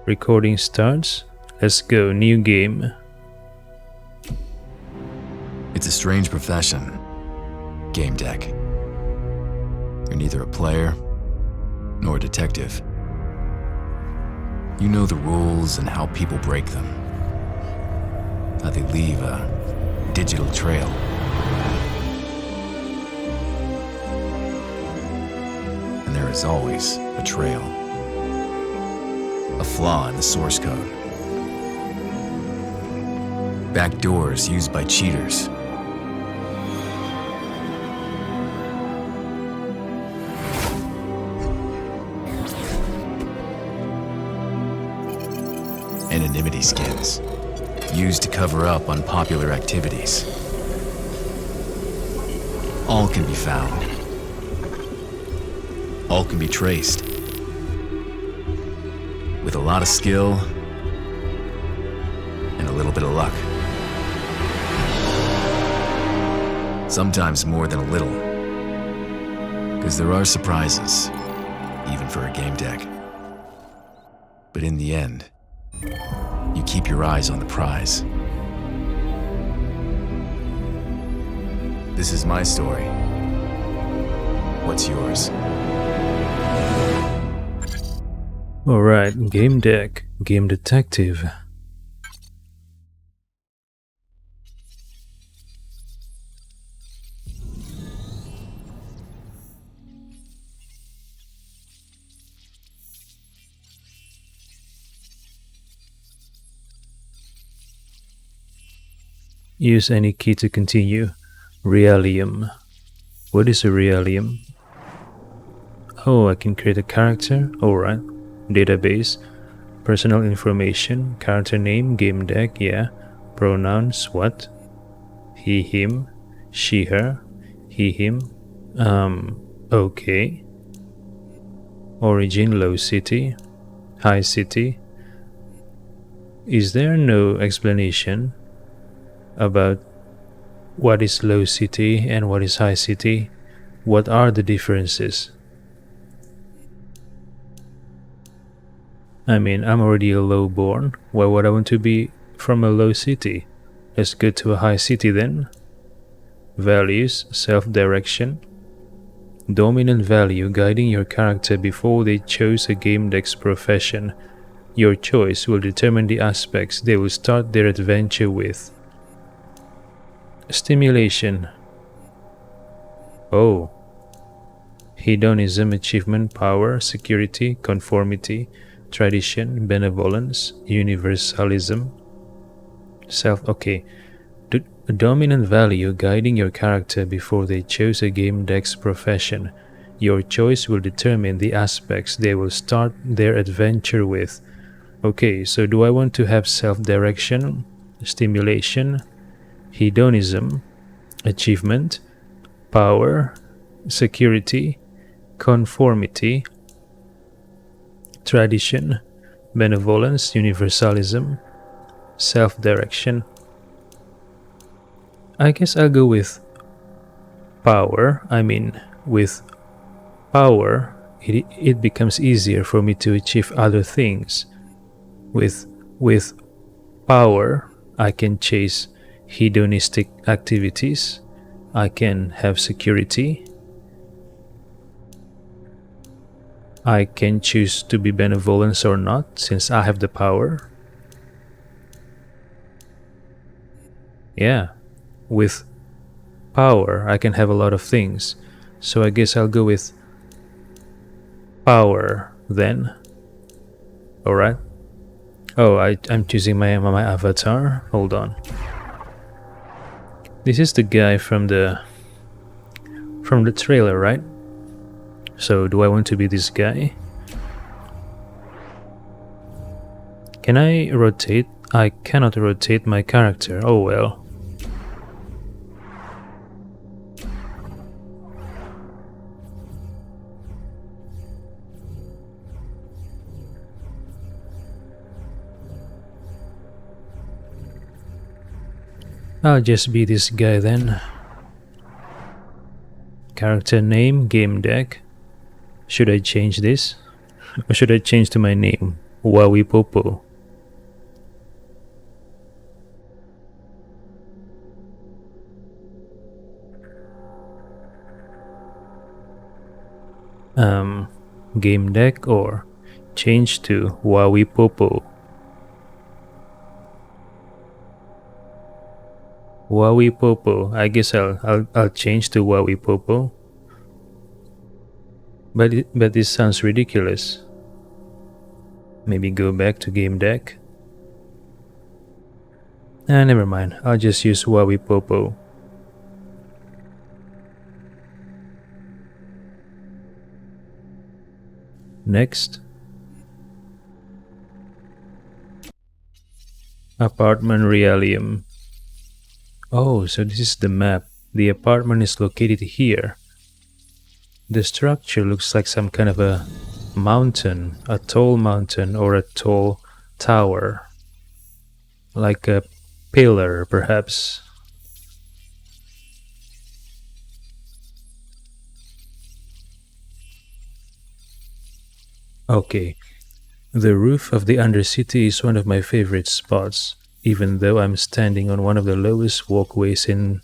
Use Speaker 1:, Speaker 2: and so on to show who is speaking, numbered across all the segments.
Speaker 1: Recording starts. Let's go, new game.
Speaker 2: It's a strange profession, Gamedec. You're neither a player nor a detective. You know the rules and how people break them, how they leave a digital trail. And there is always a trail, a flaw in the source code, backdoors used by cheaters, anonymity skins used to cover up unpopular activities. All can be found. All can be traced. With a lot of skill and a little bit of luck. Sometimes more than a little. Because there are surprises, even for a game deck. But in the end, you keep your eyes on the prize. This is my story. What's yours?
Speaker 1: Alright, Gamedec, Game Detective. Use any key to continue. Realium. What is a realium? Oh, I can create a character? Alright. Database. Personal information. Character name. Gamedec. Yeah. Pronouns. What? He, him. She, her. He, him. Okay. Origin. Low city. High city. Is there no explanation about what is low city and what is high city? What are the differences? I mean, I'm already a low born. Why would I want to be from a low city? Let's go to a high city then. Values, self-direction. Dominant value guiding your character before they chose a Gamedec's profession. Your choice will determine the aspects they will start their adventure with. Stimulation. Oh. Hedonism, achievement, power, security, conformity, tradition, benevolence, universalism, okay. A dominant value guiding your character before they chose a Gamedec's profession. Your choice will determine the aspects they will start their adventure with. Okay, so do I want to have self-direction, stimulation, hedonism, achievement, power, security, conformity, tradition, benevolence, universalism, self-direction? I guess I'll go with power. I mean, with power, it becomes easier for me to achieve other things. With power, I can chase hedonistic activities. I can have security. I can choose to be benevolent or not, since I have the power. Yeah, with power, I can have a lot of things. So I guess I'll go with power then. Alright. Oh, I'm choosing my avatar. Hold on. This is the guy from the trailer, right? So do I want to be this guy? Can I rotate? I cannot rotate my character. Oh well. I'll just be this guy then. Character name, Gamedec. Should I change this? Or should I change to my name? Wawipopo. Gamedec or change to Wawipopo. Wawipopo. I guess I'll change to Wawipopo. But this sounds ridiculous. Maybe go back to Gamedec. Never mind. I'll just use Wawipopo. Next. Apartment Realium. Oh, so this is the map. The apartment is located here. The structure looks like some kind of a mountain, a tall mountain or a tall tower. Like a pillar, perhaps. Okay. The roof of the Undercity is one of my favorite spots, even though I'm standing on one of the lowest walkways in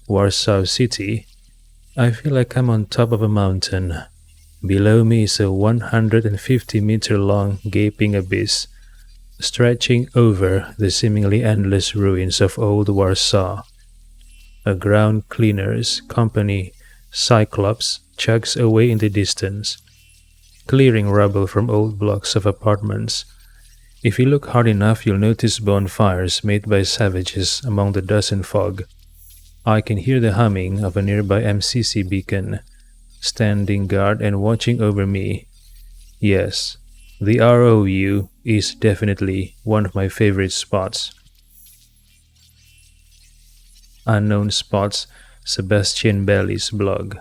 Speaker 1: Warsaw City. I feel like I'm on top of a mountain. Below me is a 150-meter long gaping abyss, stretching over the seemingly endless ruins of old Warsaw. A ground cleaner's company, Cyclops, chugs away in the distance, clearing rubble from old blocks of apartments. If you look hard enough, you'll notice bonfires made by savages among the dust and fog. I can hear the humming of a nearby MCC beacon, standing guard and watching over me. Yes, the ROU is definitely one of my favorite spots. Unknown Spots, Sebastian Belli's blog.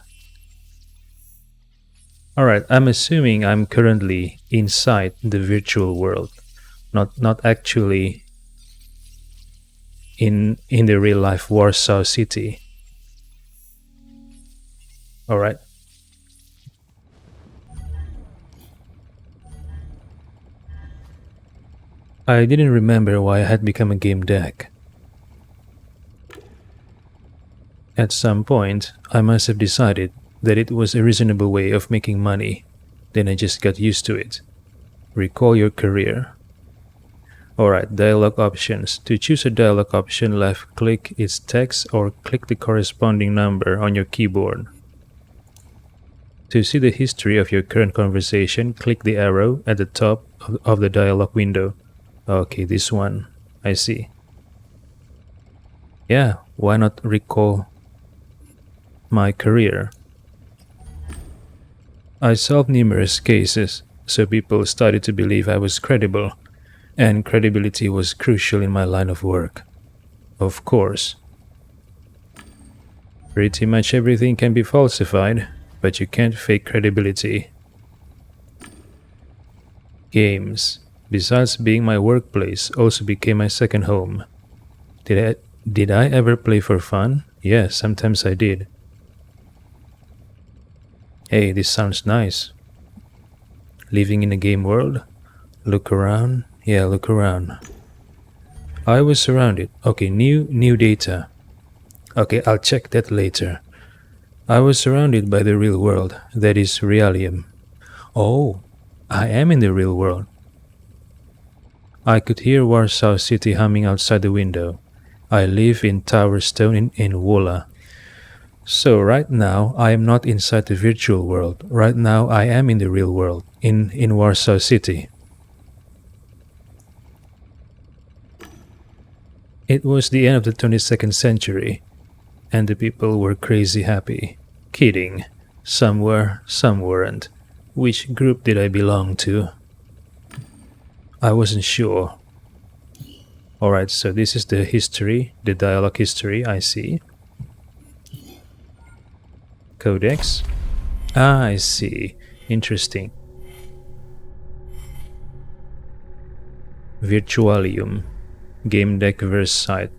Speaker 1: Alright, I'm assuming I'm currently inside the virtual world, not actually in the real life Warsaw City. Alright. I didn't remember why I had become a Gamedec. At some point, I must have decided that it was a reasonable way of making money. Then I just got used to it. Recall your career. Alright, dialogue options. To choose a dialogue option, left-click its text or click the corresponding number on your keyboard. To see the history of your current conversation, click the arrow at the top of the dialogue window. Okay, this one. I see. Yeah, why not recall my career? I solved numerous cases, so people started to believe I was credible, and credibility was crucial in my line of work. Of course. Pretty much everything can be falsified, but you can't fake credibility. Games, besides being my workplace, also became my second home. Did I ever play for fun? Yes, sometimes I did. Hey, this sounds nice. Living in a game world? Look around. Yeah, look around. I was surrounded. Okay, new data. Okay, I'll check that later. I was surrounded by the real world, that is Realium. Oh, I am in the real world. I could hear Warsaw City humming outside the window. I live in Tower Stone in Wola. So right now, I am not inside the virtual world. Right now, I am in the real world, in Warsaw City. It was the end of the 22nd century, and the people were crazy happy. Kidding. Some were, some weren't. Which group did I belong to? I wasn't sure. Alright, so this is the history, the dialogue history, I see. Codex. Ah, I see. Interesting. Virtualium. Gamedecverse site.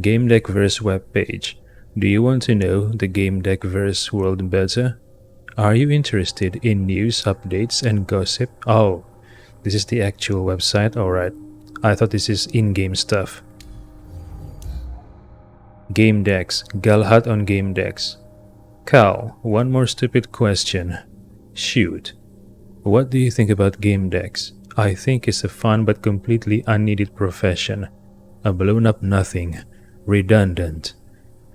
Speaker 1: Gamedecverse webpage. Do you want to know the Gamedecverse world better? Are you interested in news, updates, and gossip? Oh, This is the actual website, alright. I thought this is in-game stuff. Gamedec's, Galahad on Gamedec's. Cal, one more stupid question. Shoot. What do you think about Gamedec's? I think it's a fun but completely unneeded profession. A blown up nothing. Redundant.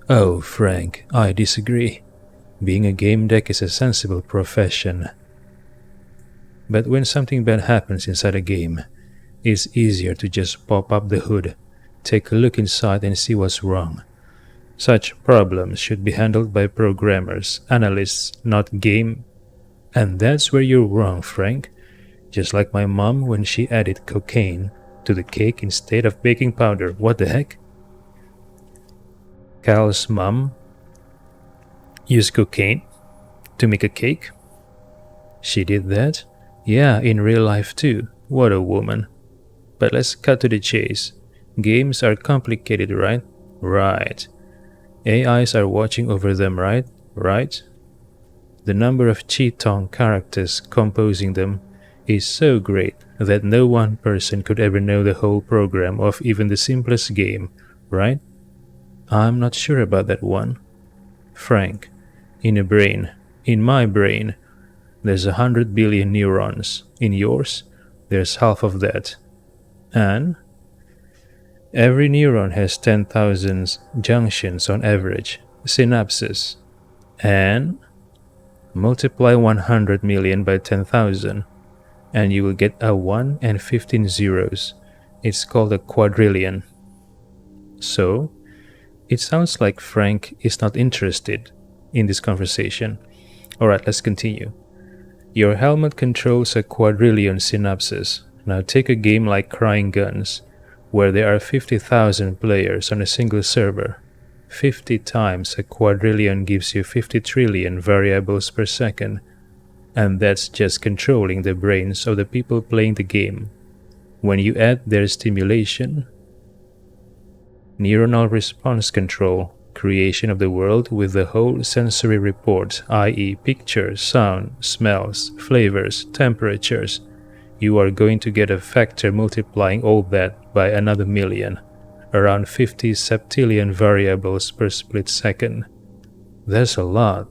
Speaker 1: Oh, Frank, I disagree. Being a Gamedec is a sensible profession. But when something bad happens inside a game, it's easier to just pop up the hood, take a look inside and see what's wrong. Such problems should be handled by programmers, analysts, not game. And that's where you're wrong, Frank. Just like my mom when she added cocaine to the cake instead of baking powder. What the heck? Cal's mom used cocaine to make a cake? She did that? Yeah, in real life too. What a woman. But let's cut to the chase. Games are complicated, right? Right. AIs are watching over them, right? Right? The number of Cheetong characters composing them is so great that no one person could ever know the whole program of even the simplest game, right? I'm not sure about that one. Frank, in my brain, there's 100 billion neurons. In yours, there's half of that. And every neuron has 10,000 junctions on average, synapses. And multiply 100 million by 10,000, and you will get a 1 and 15 zeros. It's called a quadrillion. So, it sounds like Frank is not interested in this conversation. Alright, let's continue. Your helmet controls a quadrillion synapses. Now take a game like Crying Guns, where there are 50,000 players on a single server. 50 times a quadrillion gives you 50 trillion variables per second, and that's just controlling the brains of the people playing the game. When you add their stimulation, neuronal response control, creation of the world with the whole sensory report, i.e. pictures, sound, smells, flavors, temperatures, you are going to get a factor multiplying all that by another million. Around 50 septillion variables per split second. That's a lot.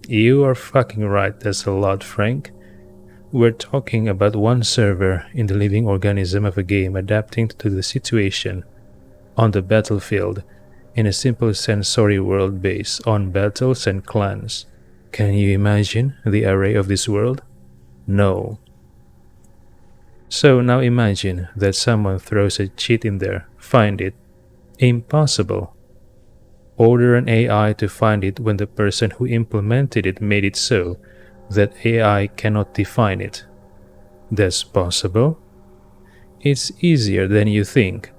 Speaker 1: You are fucking right, that's a lot, Frank. We're talking about one server in the living organism of a game adapting to the situation on the battlefield in a simple sensory world based on battles and clans. Can you imagine the array of this world? No. So now imagine that someone throws a cheat in there. Find it. Impossible. Order an AI to find it when the person who implemented it made it so that AI cannot define it. That's possible. It's easier than you think.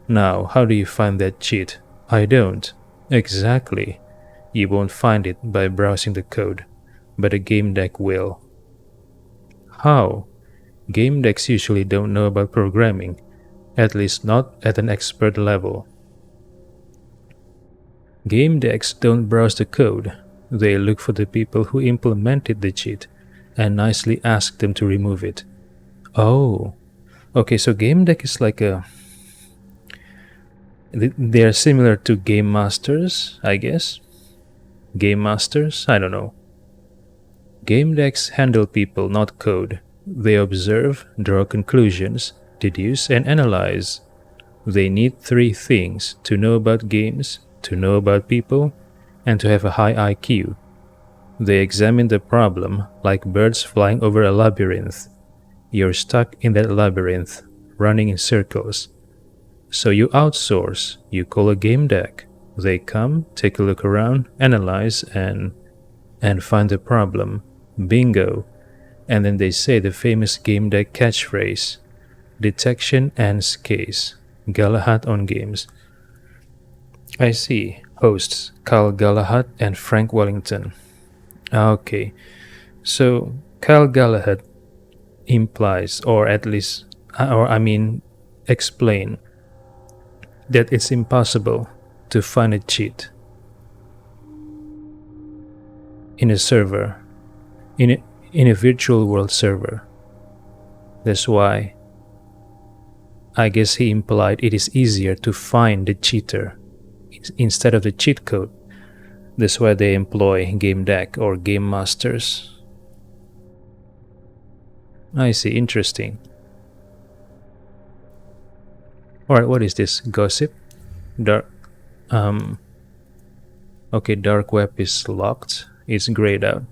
Speaker 1: Now, how do you find that cheat? I don't. Exactly. You won't find it by browsing the code, but a Gamedec will. How? Gamedecs usually don't know about programming, at least not at an expert level. Gamedecs don't browse the code, they look for the people who implemented the cheat and nicely ask them to remove it. Oh, okay, so Gamedec is like a... They're similar to Game Masters, I guess? Game Masters? I don't know. Gamedecs handle people, not code. They observe, draw conclusions, deduce, and analyze. They need 3 things: to know about games, to know about people, and to have a high IQ. They examine the problem like birds flying over a labyrinth. You're stuck in that labyrinth, running in circles. So you outsource, you call a Gamedec. They come, take a look around, analyze, and find the problem. Bingo. And then they say the famous Gamedec catchphrase, detection ends case, Galahad on games. I see. Hosts, Cal Galahad and Frank Wellington. Okay, so Cal Galahad implies, explain that it's impossible to find a cheat in a server, in a virtual world server. That's why I guess he implied it is easier to find the cheater instead of the cheat code. That's why they employ Gamedec or Game Masters. I see, interesting. Alright, what is this? Gossip? Dark. Okay, dark web is locked. It's grayed out.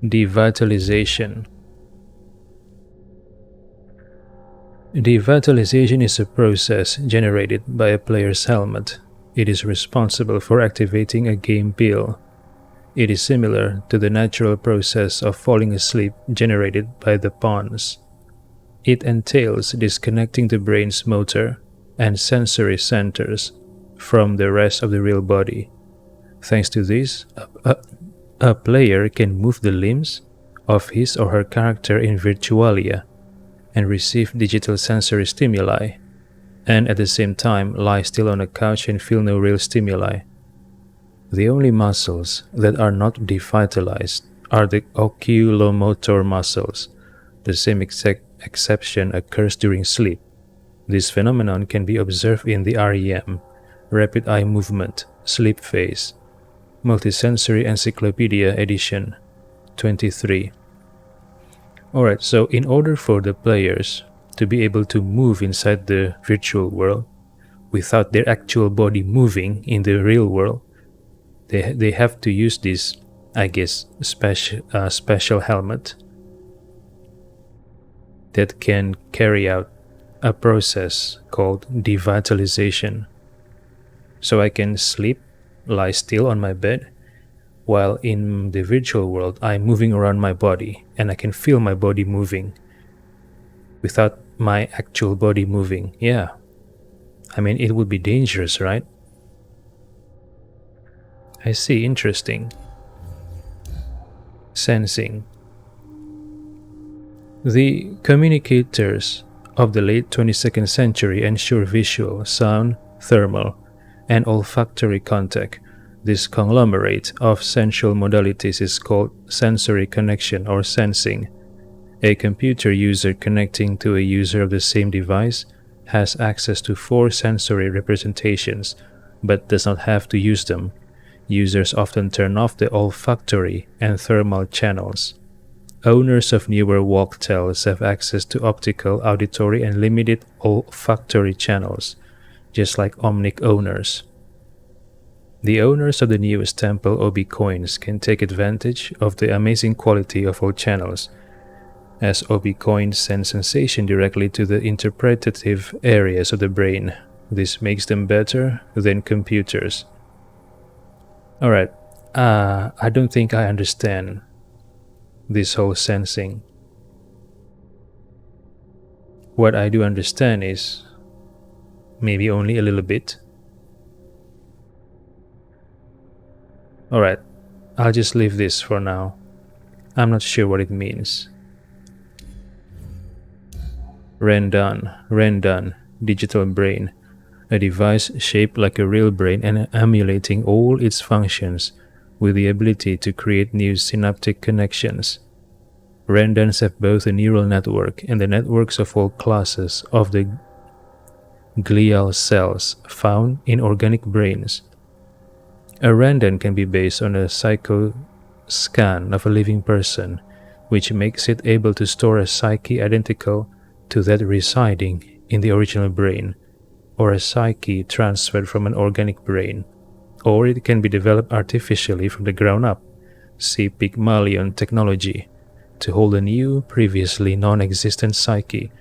Speaker 1: Devitalization. Devitalization is a process generated by a player's helmet. It is responsible for activating a game pill. It is similar to the natural process of falling asleep generated by the pawns. It entails disconnecting the brain's motor and sensory centers from the rest of the real body. Thanks to this, a player can move the limbs of his or her character in virtualia and receive digital sensory stimuli, and at the same time lie still on a couch and feel no real stimuli. The only muscles that are not devitalized are the oculomotor muscles. The same exception occurs during sleep. This phenomenon can be observed in the REM, Rapid Eye Movement, Sleep Phase, Multisensory Encyclopedia Edition 23. Alright, so in order for the players to be able to move inside the virtual world without their actual body moving in the real world, they have to use this, I guess, special helmet that can carry out a process called devitalization. So I can sleep, lie still on my bed, while in the virtual world I'm moving around my body and I can feel my body moving without my actual body moving. Yeah. I mean, it would be dangerous, right? I see, interesting. Sensing. The communicators of the late 22nd century ensure visual, sound, thermal, and olfactory contact. This conglomerate of sensual modalities is called sensory connection or sensing. A computer user connecting to a user of the same device has access to 4 sensory representations, but does not have to use them. Users often turn off the olfactory and thermal channels. Owners of newer walk-tels have access to optical, auditory, and limited olfactory channels, just like Omnic owners. The owners of the newest Temple OB coins can take advantage of the amazing quality of all channels, as OB coins send sensation directly to the interpretative areas of the brain. This makes them better than computers. Alright, I don't think I understand this whole sensing. What I do understand is maybe only a little bit. Alright, I'll just leave this for now. I'm not sure what it means. Rendan, digital brain, a device shaped like a real brain and emulating all its functions with the ability to create new synaptic connections. Rendans have both a neural network and the networks of all classes of the glial cells found in organic brains. A Randan can be based on a psychoscan of a living person, which makes it able to store a psyche identical to that residing in the original brain, or a psyche transferred from an organic brain, or it can be developed artificially from the ground up, see Pygmalion technology, to hold a new, previously non-existent psyche.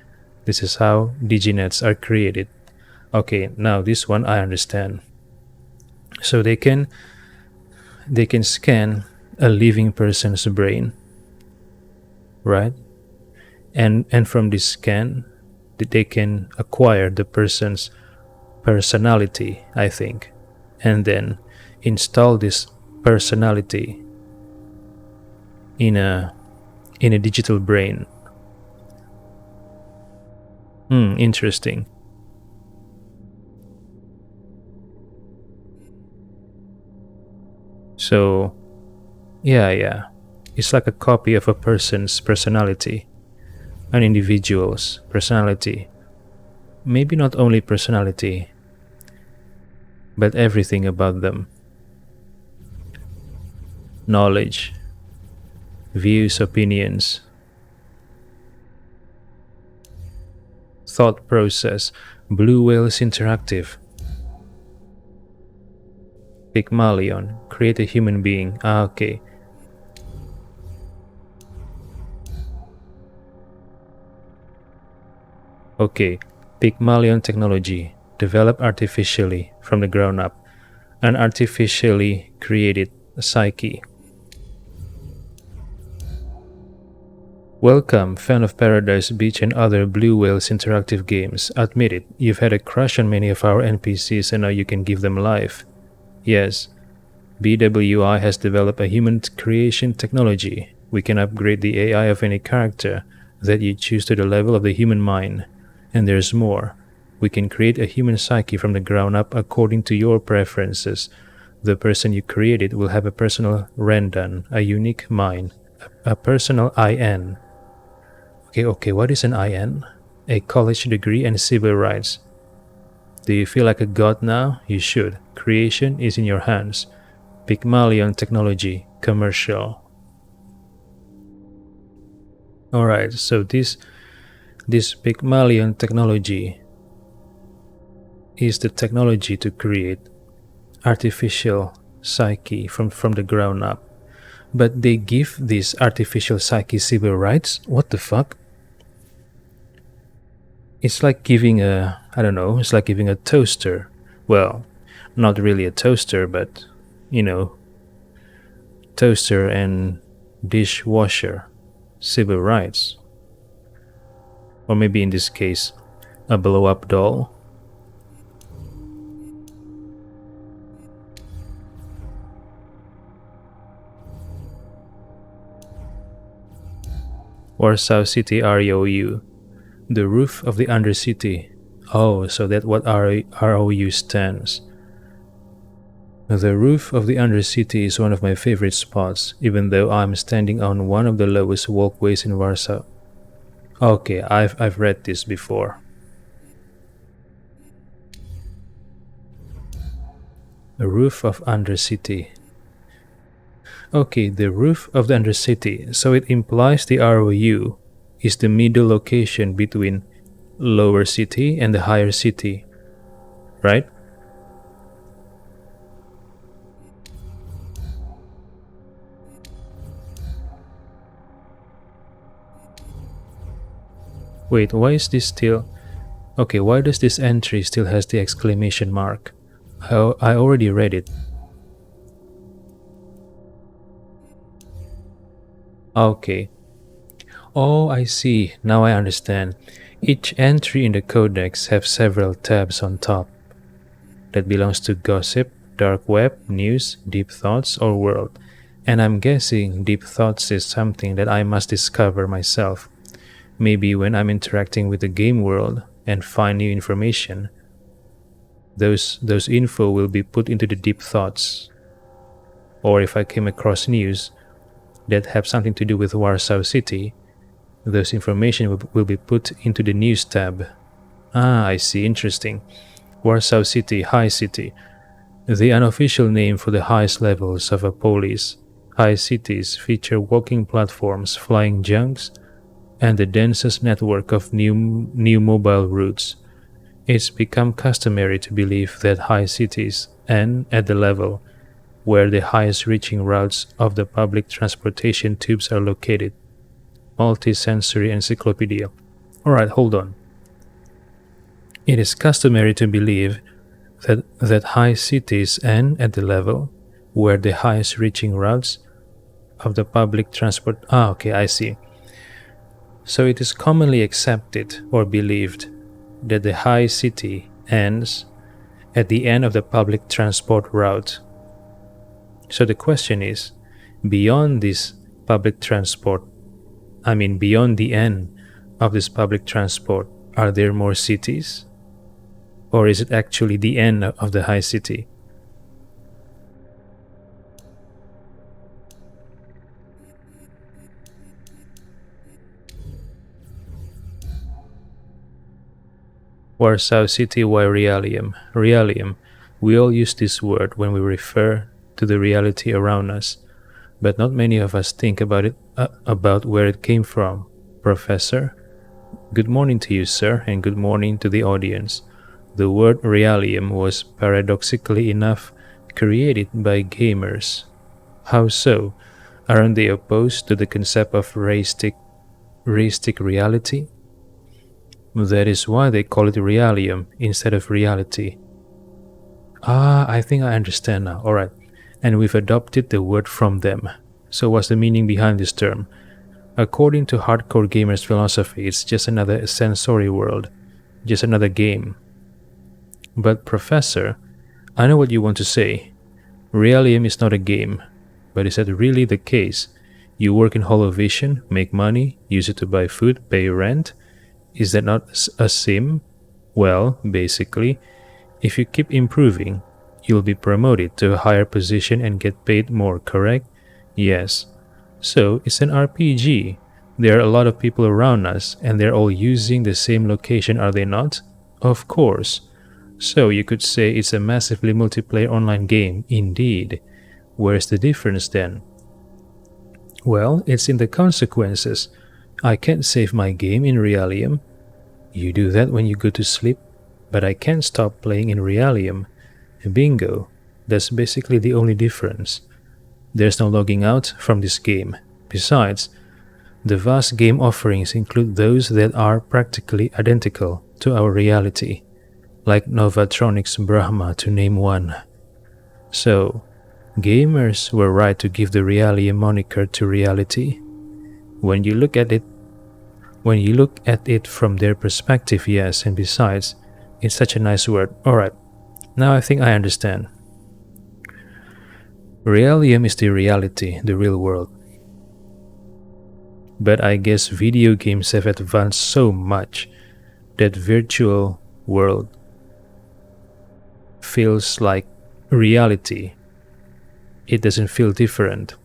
Speaker 1: This is how diginets are created. Okay, now this one I understand. So they can scan a living person's brain, right? And from this scan, they can acquire the person's personality, I think, and then install this personality in a digital brain. Interesting. So, yeah. It's like a copy of a person's personality, an individual's personality. Maybe not only personality, but everything about them. Knowledge, views, opinions, thought process. Blue Whales Interactive. Pygmalion. Create a human being. Okay. Okay. Pygmalion technology. Developed artificially from the ground up. An artificially created psyche. Welcome, fan of Paradise Beach and other Blue Whales interactive games. Admit it, you've had a crush on many of our NPCs and now you can give them life. Yes, BWI has developed a human creation technology. We can upgrade the AI of any character that you choose to the level of the human mind. And there's more. We can create a human psyche from the ground up according to your preferences. The person you created will have a personal Rendan, a unique mind, a personal IN. Okay, what is an IN? A college degree and civil rights. Do you feel like a god now? You should. Creation is in your hands. Pygmalion technology, commercial. Alright, so this Pygmalion technology is the technology to create artificial psyche from the ground up. But they give this artificial psyche civil rights? What the fuck? It's like giving it's like giving a toaster. Well, not really a toaster, but, toaster and dishwasher civil rights. Or maybe in this case, a blow-up doll. Warsaw City ROU. The roof of the Undercity. Oh, so that's what ROU stands. The roof of the Undercity is one of my favorite spots, even though I'm standing on one of the lowest walkways in Warsaw. Okay, I've read this before. The roof of Undercity. Okay, the roof of the Undercity, so it implies the ROU is the middle location between lower city and the higher city, right? Wait, why is this still... Okay, why does this entry still has the exclamation mark? I already read it. Okay. Oh, I see. Now I understand. Each entry in the codex have several tabs on top. That belongs to gossip, dark web, news, deep thoughts, or world. And I'm guessing deep thoughts is something that I must discover myself. Maybe when I'm interacting with the game world and find new information, those info will be put into the deep thoughts. Or if I came across news that have something to do with Warsaw City, those information will be put into the news tab. Ah, I see, interesting. Warsaw City, High City. The unofficial name for the highest levels of a polis. High cities feature walking platforms, flying junks, and the densest network of new mobile routes. It's become customary to believe that high cities end at the level where the highest reaching routes of the public transportation tubes are located. Multi-sensory encyclopedia. Alright, hold on. It is customary to believe that high cities end at the level where the highest reaching routes of the public transport... Ah, okay, I see. So it is commonly accepted or believed that the high city ends at the end of the public transport route. So the question is, beyond this public transport, beyond the end of this public transport, are there more cities? Or is it actually the end of the high city? Warsaw City, why Realium? Realium. We all use this word when we refer to the reality around us, but not many of us think about it, about where it came from. Professor? Good morning to you, sir, and good morning to the audience. The word Realium was, paradoxically enough, created by gamers. How so? Aren't they opposed to the concept of realistic reality? That is why they call it Realium instead of reality. Ah, I think I understand now. Alright. And we've adopted the word from them. So what's the meaning behind this term? According to hardcore gamers' philosophy, it's just another sensory world. Just another game. But Professor, I know what you want to say. Realium is not a game. But is that really the case? You work in Holovision, make money, use it to buy food, pay rent? Is that not a sim? Well, basically, if you keep improving, you'll be promoted to a higher position and get paid more, correct? Yes. So, it's an RPG. There are a lot of people around us, and they're all using the same location, are they not? Of course. So, you could say it's a massively multiplayer online game, indeed. Where's the difference then? Well, it's in the consequences. I can't save my game in Realium. You do that when you go to sleep, but I can't stop playing in Realium. Bingo. That's basically the only difference. There's no logging out from this game. Besides, the vast game offerings include those that are practically identical to our reality, like Novatronic's Brahma to name one. So, gamers were right to give the Realium moniker to reality. When you look at it from their perspective, yes, and besides, it's such a nice word. Alright, now I think I understand. Realium is the reality, the real world. But I guess video games have advanced so much that virtual world feels like reality. It doesn't feel different.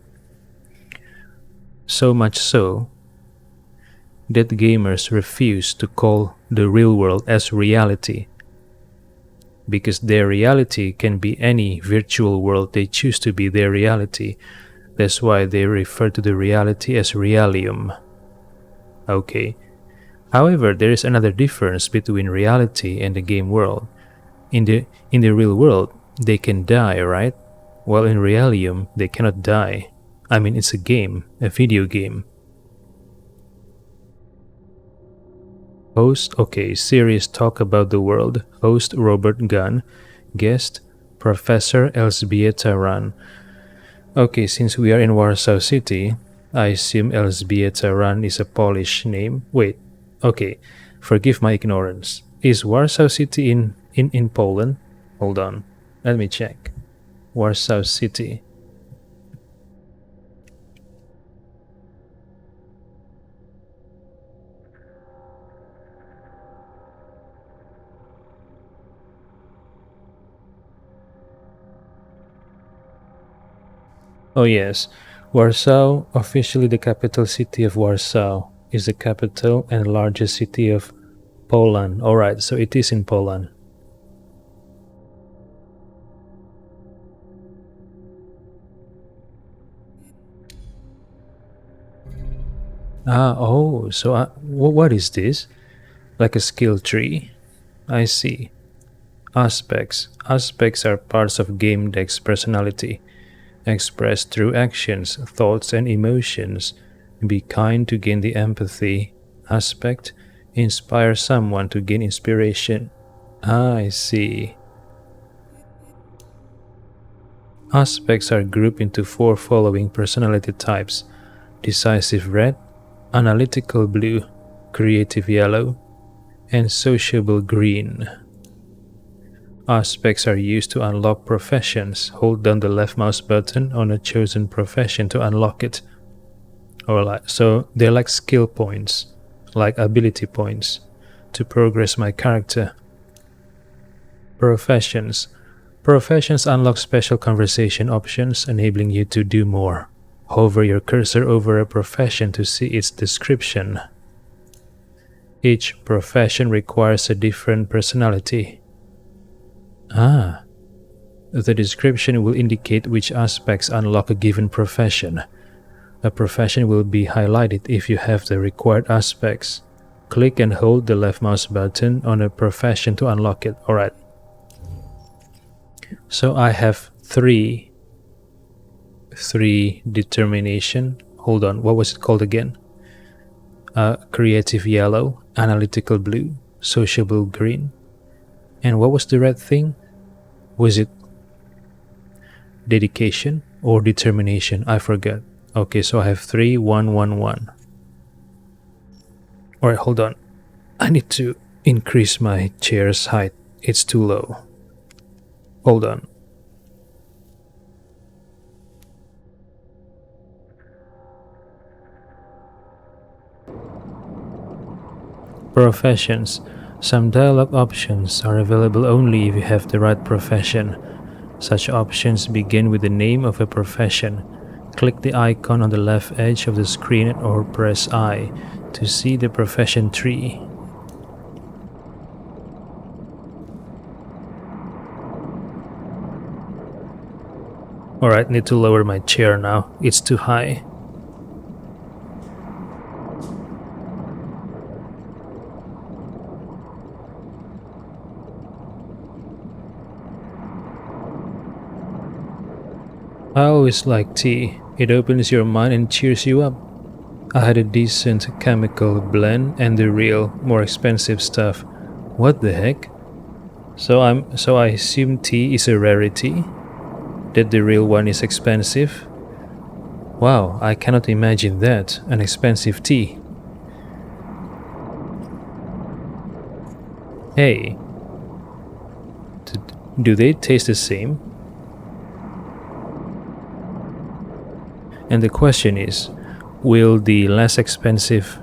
Speaker 1: So much so that gamers refuse to call the real world as reality, because their reality can be any virtual world they choose to be their reality. That's why they refer to the reality as Realium. Okay. However, there is another difference between reality and the game world. In the real world, they can die, right? While in Realium, they cannot die. I mean, it's a game, a video game. Host, okay, serious talk about the world. Host Robert Gunn. Guest Professor Elżbieta Ran. Okay, since we are in Warsaw City, I assume Elżbieta Ran is a Polish name. Wait, okay, forgive my ignorance. Is Warsaw City in Poland? Hold on, let me check. Warsaw City. Oh yes, Warsaw, officially the capital city of Warsaw, is the capital and largest city of Poland. Alright, so it is in Poland. Ah, oh, so what is this? Like a skill tree? I see. Aspects. Aspects are parts of Gamedec's personality, expressed through actions, thoughts, and emotions. Be kind to gain the empathy aspect. Inspire someone to gain inspiration. I see. Aspects are grouped into 4 following personality types: decisive red, analytical blue, creative yellow, and sociable green. Aspects are used to unlock professions. Hold down the left mouse button on a chosen profession to unlock it. So they're like skill points, like ability points, to progress my character. Professions. Professions unlock special conversation options, enabling you to do more. Hover your cursor over a profession to see its description. Each profession requires a different personality. Ah, the description will indicate which aspects unlock a given profession. A profession will be highlighted if you have the required aspects. Click and hold the left mouse button on a profession to unlock it. Alright. So I have three determination. Hold on, what was it called again? Creative yellow, analytical blue, sociable green. And what was the red thing? Was it dedication or determination? I forgot. Okay, so I have 3, 1, 1, 1. Alright, hold on. I need to increase my chair's height. It's too low. Hold on. Professions. Some dialog options are available only if you have the right profession. Such options begin with the name of a profession. Click the icon on the left edge of the screen or press I to see the profession tree. Alright, need to lower my chair now. It's too high. I always like tea. It opens your mind and cheers you up. I had a decent chemical blend and the real, more expensive stuff. What the heck? So I assume tea is a rarity? That the real one is expensive? Wow, I cannot imagine that, an expensive tea. Hey, do they taste the same? And the question is, will the less expensive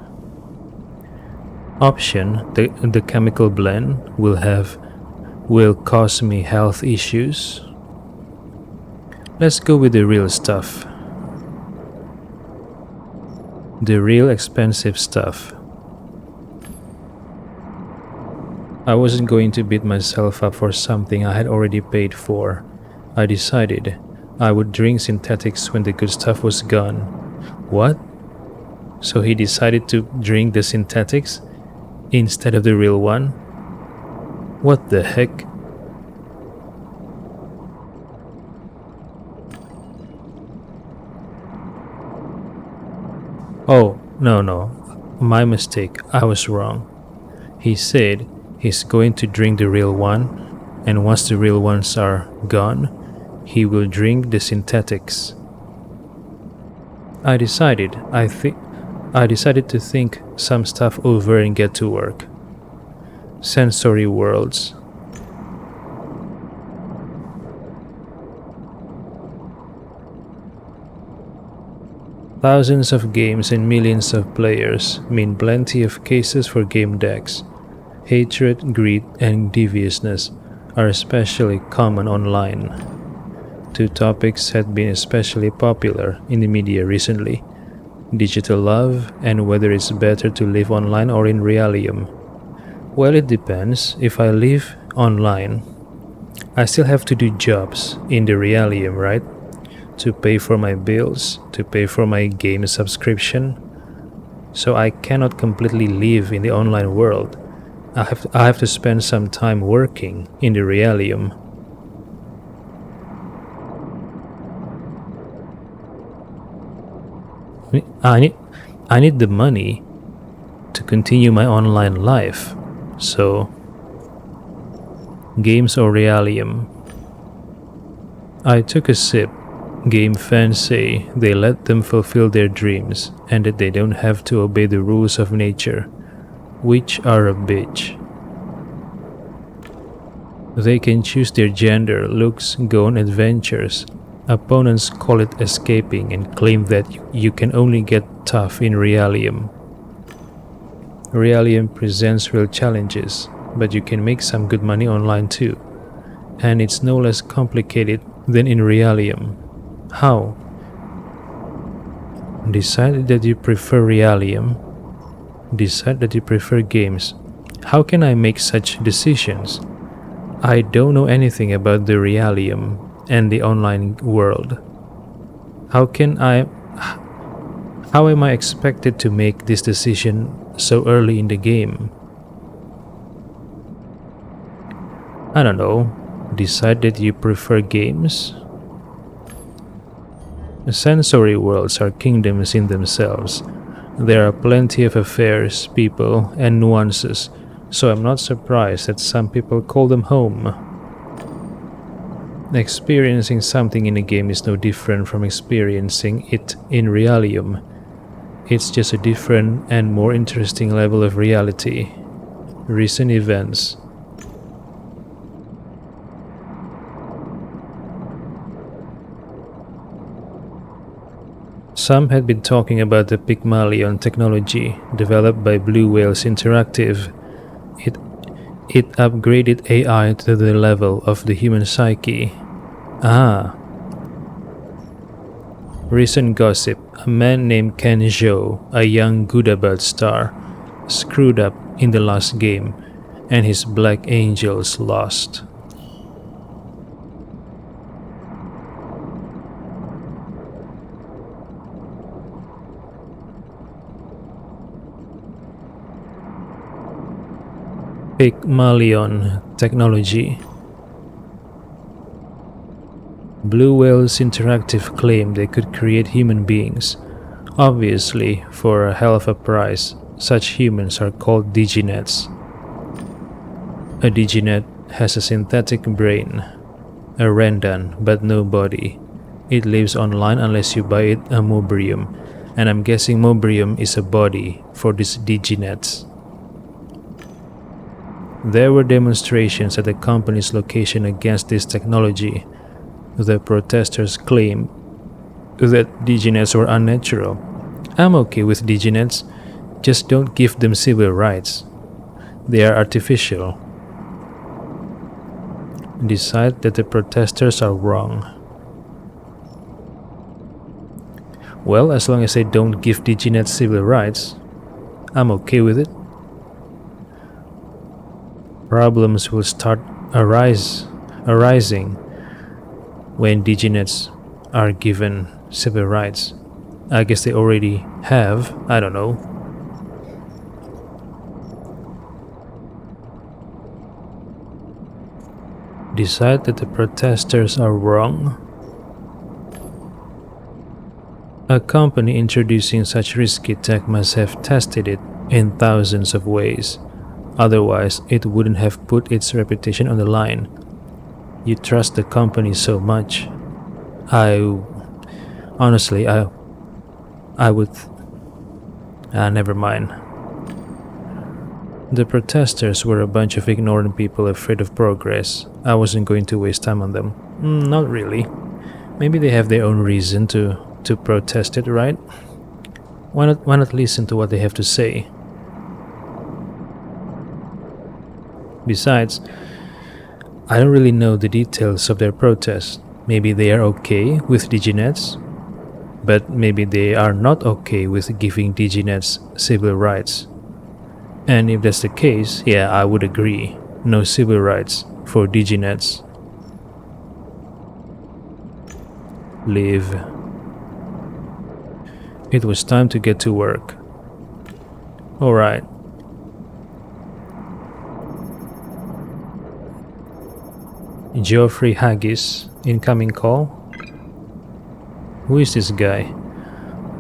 Speaker 1: option, the chemical blend, will cause me health issues? Let's go with the real stuff. The real expensive stuff. I wasn't going to beat myself up for something I had already paid for. I decided I would drink synthetics when the good stuff was gone. What? So he decided to drink the synthetics instead of the real one? What the heck? Oh, no. My mistake. I was wrong. He said he's going to drink the real one, and once the real ones are gone, he will drink the synthetics. I decided to think some stuff over and get to work. Sensory worlds. Thousands of games and millions of players mean plenty of cases for Gamedec's. Hatred, greed, and deviousness are especially common online. Two topics had been especially popular in the media recently: digital love and whether it's better to live online or in Realium. Well, it depends. If I live online, I still have to do jobs in the Realium, right? To pay for my bills, to pay for my game subscription. So I cannot completely live in the online world. I have to spend some time working in the Realium. I need the money to continue my online life. So, games or Realium? I took a sip. Game fans say they let them fulfill their dreams and that they don't have to obey the rules of nature, which are a bitch. They can choose their gender, looks, go on adventures. Opponents call it escaping and claim that you can only get tough in Realium. Realium presents real challenges, but you can make some good money online too. And it's no less complicated than in Realium. How? Decide that you prefer Realium. Decide that you prefer games. How can I make such decisions? I don't know anything about the realium and the online world. How am I expected to make this decision so early in the game? I don't know. Decide that you prefer games? Sensory worlds are kingdoms in themselves. There are plenty of affairs, people, and nuances, so I'm not surprised that some people call them home. Experiencing something in a game is no different from experiencing it in realium. It's just a different and more interesting level of reality. Recent events. Some had been talking about the Pygmalion technology developed by Blue Whales Interactive. It upgraded AI to the level of the human psyche. Ah. Recent gossip. A man named Ken Zhou, a young Goodabad star, screwed up in the last game, and his Black Angels lost. Pygmalion technology. Blue Whales Interactive claimed they could create human beings. Obviously, for a hell of a price, such humans are called diginets. A diginet has a synthetic brain, a rendan, but no body. It lives online unless you buy it a mobrium, and I'm guessing mobrium is a body for these diginets. There were demonstrations at the company's location against this technology. The protesters claim that diginets were unnatural. I'm okay with diginets, just don't give them civil rights. They are artificial. Decide that the protesters are wrong. Well, as long as they don't give diginets civil rights, I'm okay with it. Problems will start arising when diginets are given civil rights. I guess they already have, I don't know. Decide that the protesters are wrong. A company introducing such risky tech must have tested it in thousands of ways. Otherwise, it wouldn't have put its reputation on the line. You trust the company so much. Honestly, I would... never mind. The protesters were a bunch of ignorant people afraid of progress. I wasn't going to waste time on them. Not really. Maybe they have their own reason to protest it, right? Why not listen to what they have to say? Besides, I don't really know the details of their protest. Maybe they are okay with diginets, but maybe they are not okay with giving diginets civil rights. And if that's the case, yeah, I would agree. No civil rights for diginets. Leave. It was time to get to work. Alright. Geoffrey Haggis, incoming call. Who is this guy?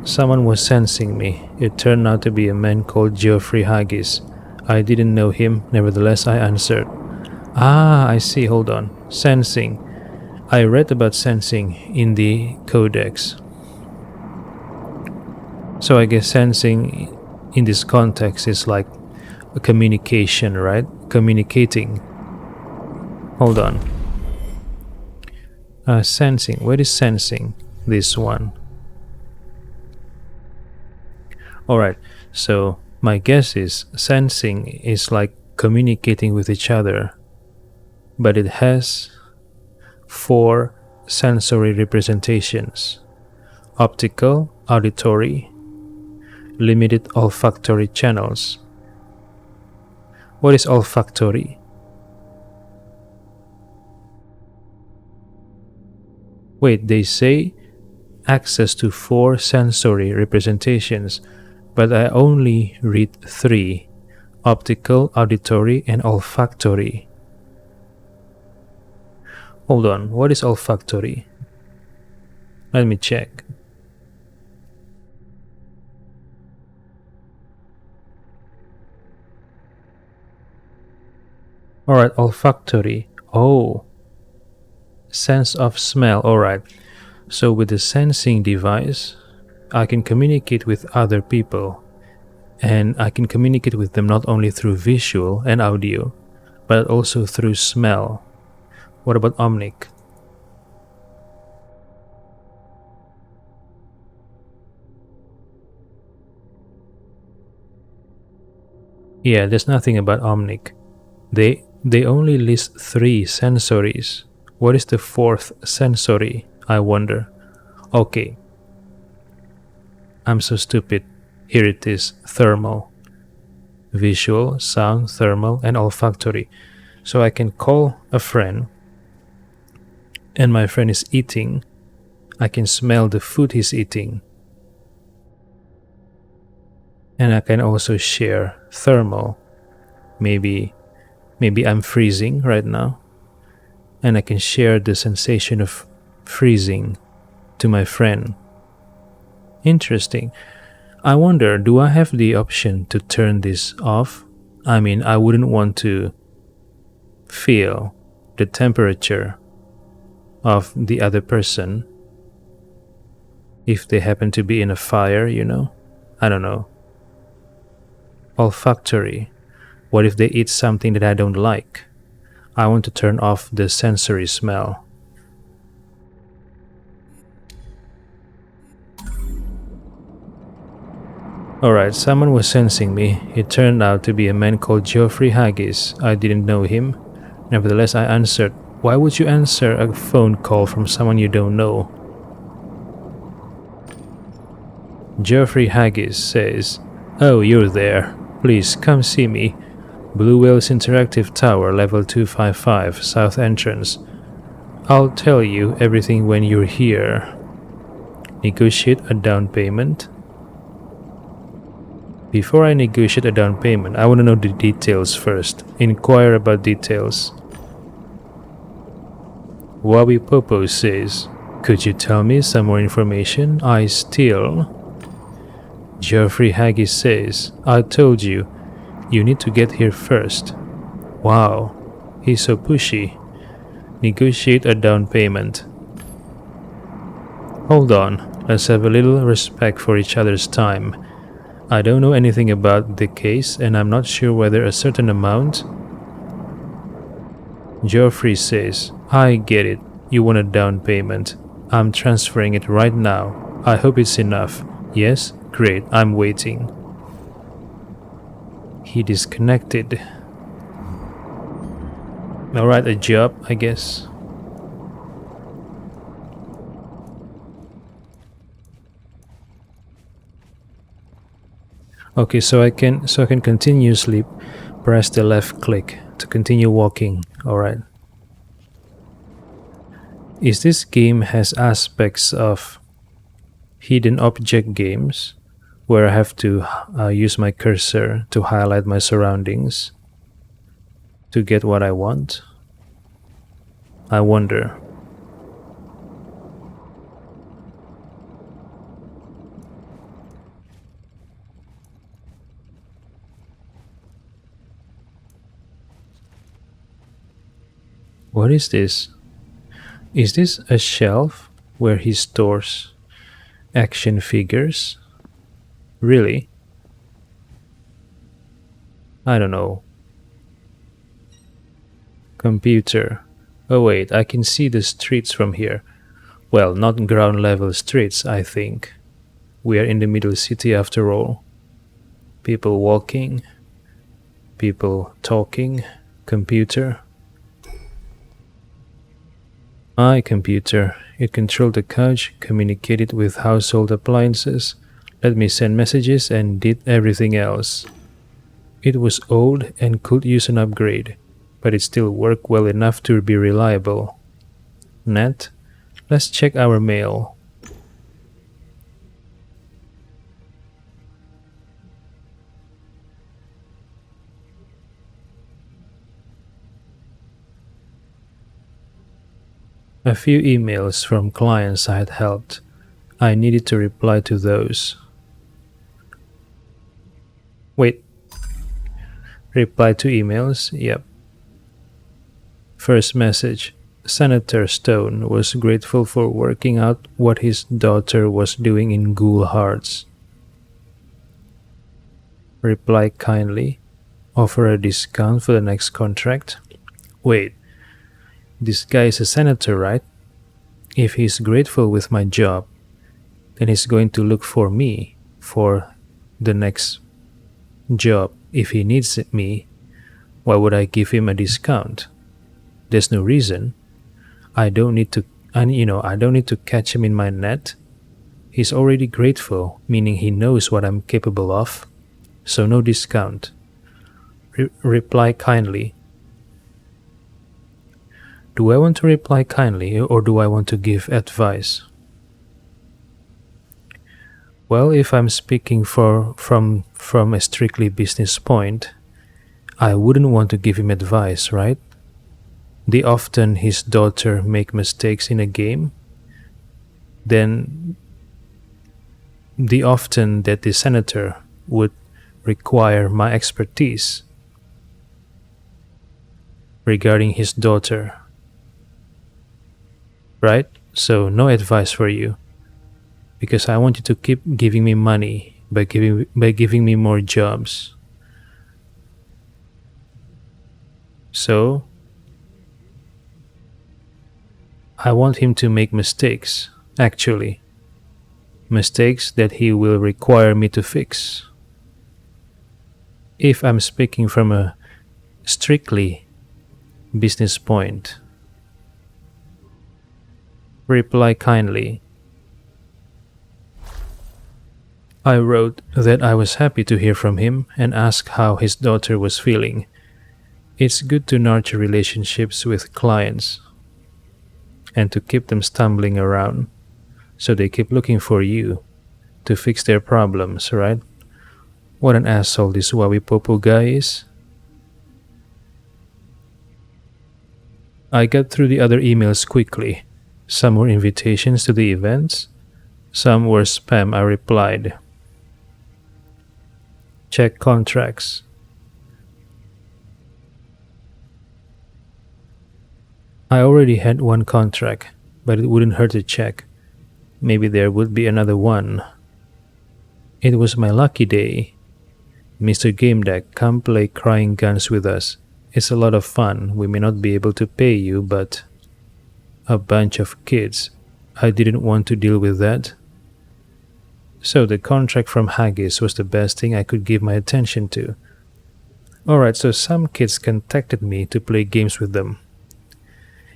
Speaker 1: Someone was sensing me. It turned out to be a man called Geoffrey Haggis. I didn't know him, nevertheless I answered. Ah, I see, hold on. Sensing. I read about sensing in the codex. So I guess sensing in this context is like a communication, right? Communicating. Hold on. Sensing. Where is sensing? This one. Alright, so my guess is sensing is like communicating with each other, but it has 4 sensory representations: optical, auditory, limited olfactory channels. What is olfactory? Wait, they say access to 4 sensory representations, but I only read 3: optical, auditory, and olfactory. Hold on, what is olfactory? Let me check. Alright, olfactory. Oh, sense of smell. Alright, so with the sensing device, I can communicate with other people. And I can communicate with them not only through visual and audio, but also through smell. What about omnic? Yeah, there's nothing about omnic. They only list 3 sensories. What is the 4th sensory, I wonder? Okay. I'm so stupid. Here it is, thermal. Visual, sound, thermal, and olfactory. So I can call a friend, and my friend is eating. I can smell the food he's eating. And I can also share thermal. Maybe I'm freezing right now, and I can share the sensation of freezing to my friend. Interesting. I wonder, do I have the option to turn this off? I mean, I wouldn't want to feel the temperature of the other person if they happen to be in a fire, you know? I don't know. Olfactory. What if they eat something that I don't like? I want to turn off the sensory smell. Alright, someone was sensing me. It turned out to be a man called Geoffrey Haggis. I didn't know him. Nevertheless, I answered. Why would you answer a phone call from someone you don't know? Geoffrey Haggis says, "Oh, you're there. Please come see me. Blue Whale's Interactive Tower, level 255, south entrance. I'll tell you everything when you're here. Negotiate a down payment." Before I negotiate a down payment, I want to know the details first. Inquire about details. Wabi Popo says, "Could you tell me some more information? I still..." Geoffrey Haggis says, "I told you, you need to get here first." Wow, he's so pushy. Negotiate a down payment. Hold on, let's have a little respect for each other's time. I don't know anything about the case, and I'm not sure whether a certain amount... Geoffrey says, "I get it. You want a down payment. I'm transferring it right now. I hope it's enough. Yes? Great, I'm waiting." He disconnected. Alright, a job, I guess. Okay, so I can continuously press the left click to continue walking. Alright. Is this game has aspects of hidden object games where I have to use my cursor to highlight my surroundings to get what I want? I wonder. What is this? Is this a shelf where he stores action figures? Really? I don't know. Computer. Oh wait, I can see the streets from here. Well, not ground level streets, I think. We are in the middle city after all. People walking. People talking. Computer. My computer. It controlled the couch, communicated with household appliances, Let me send messages and did everything else. It was old and could use an upgrade, but it still worked well enough to be reliable. Nat, let's check our mail. A few emails from clients I had helped. I needed to reply to those. Wait. Reply to emails? Yep. First message. Senator Stone was grateful for working out what his daughter was doing in Ghoul Hearts. Reply kindly. Offer a discount for the next contract. Wait. This guy is a senator, right? If he's grateful with my job, then he's going to look for me for the next job. If he needs me, why would I give him a discount? There's no reason. I don't need to catch him in my net. He's already grateful, meaning he knows what I'm capable of. So no discount. Reply kindly. Do I want to reply kindly or do I want to give advice? Well, if I'm speaking from a strictly business point, I wouldn't want to give him advice, right? The often his daughter make mistakes in a game, then the often that the senator would require my expertise regarding his daughter. Right? So no advice for you. Because I want you to keep giving me money by giving me more jobs. So I want him to make mistakes, actually. Mistakes that he will require me to fix. If I'm speaking from a strictly business point. Reply kindly. I wrote that I was happy to hear from him and asked how his daughter was feeling. It's good to nurture relationships with clients and to keep them stumbling around so they keep looking for you to fix their problems, right? What an asshole this Wawipopo guy is. I got through the other emails quickly. Some were invitations to the events. Some were spam. I replied. Check contracts. I already had one contract, but it wouldn't hurt to check. Maybe there would be another one. It was my lucky day. Mr. Gamedec, come play Crying Guns with us. It's a lot of fun. We may not be able to pay you, but... A bunch of kids. I didn't want to deal with that. So the contract from Haggis was the best thing I could give my attention to. Alright, so some kids contacted me to play games with them.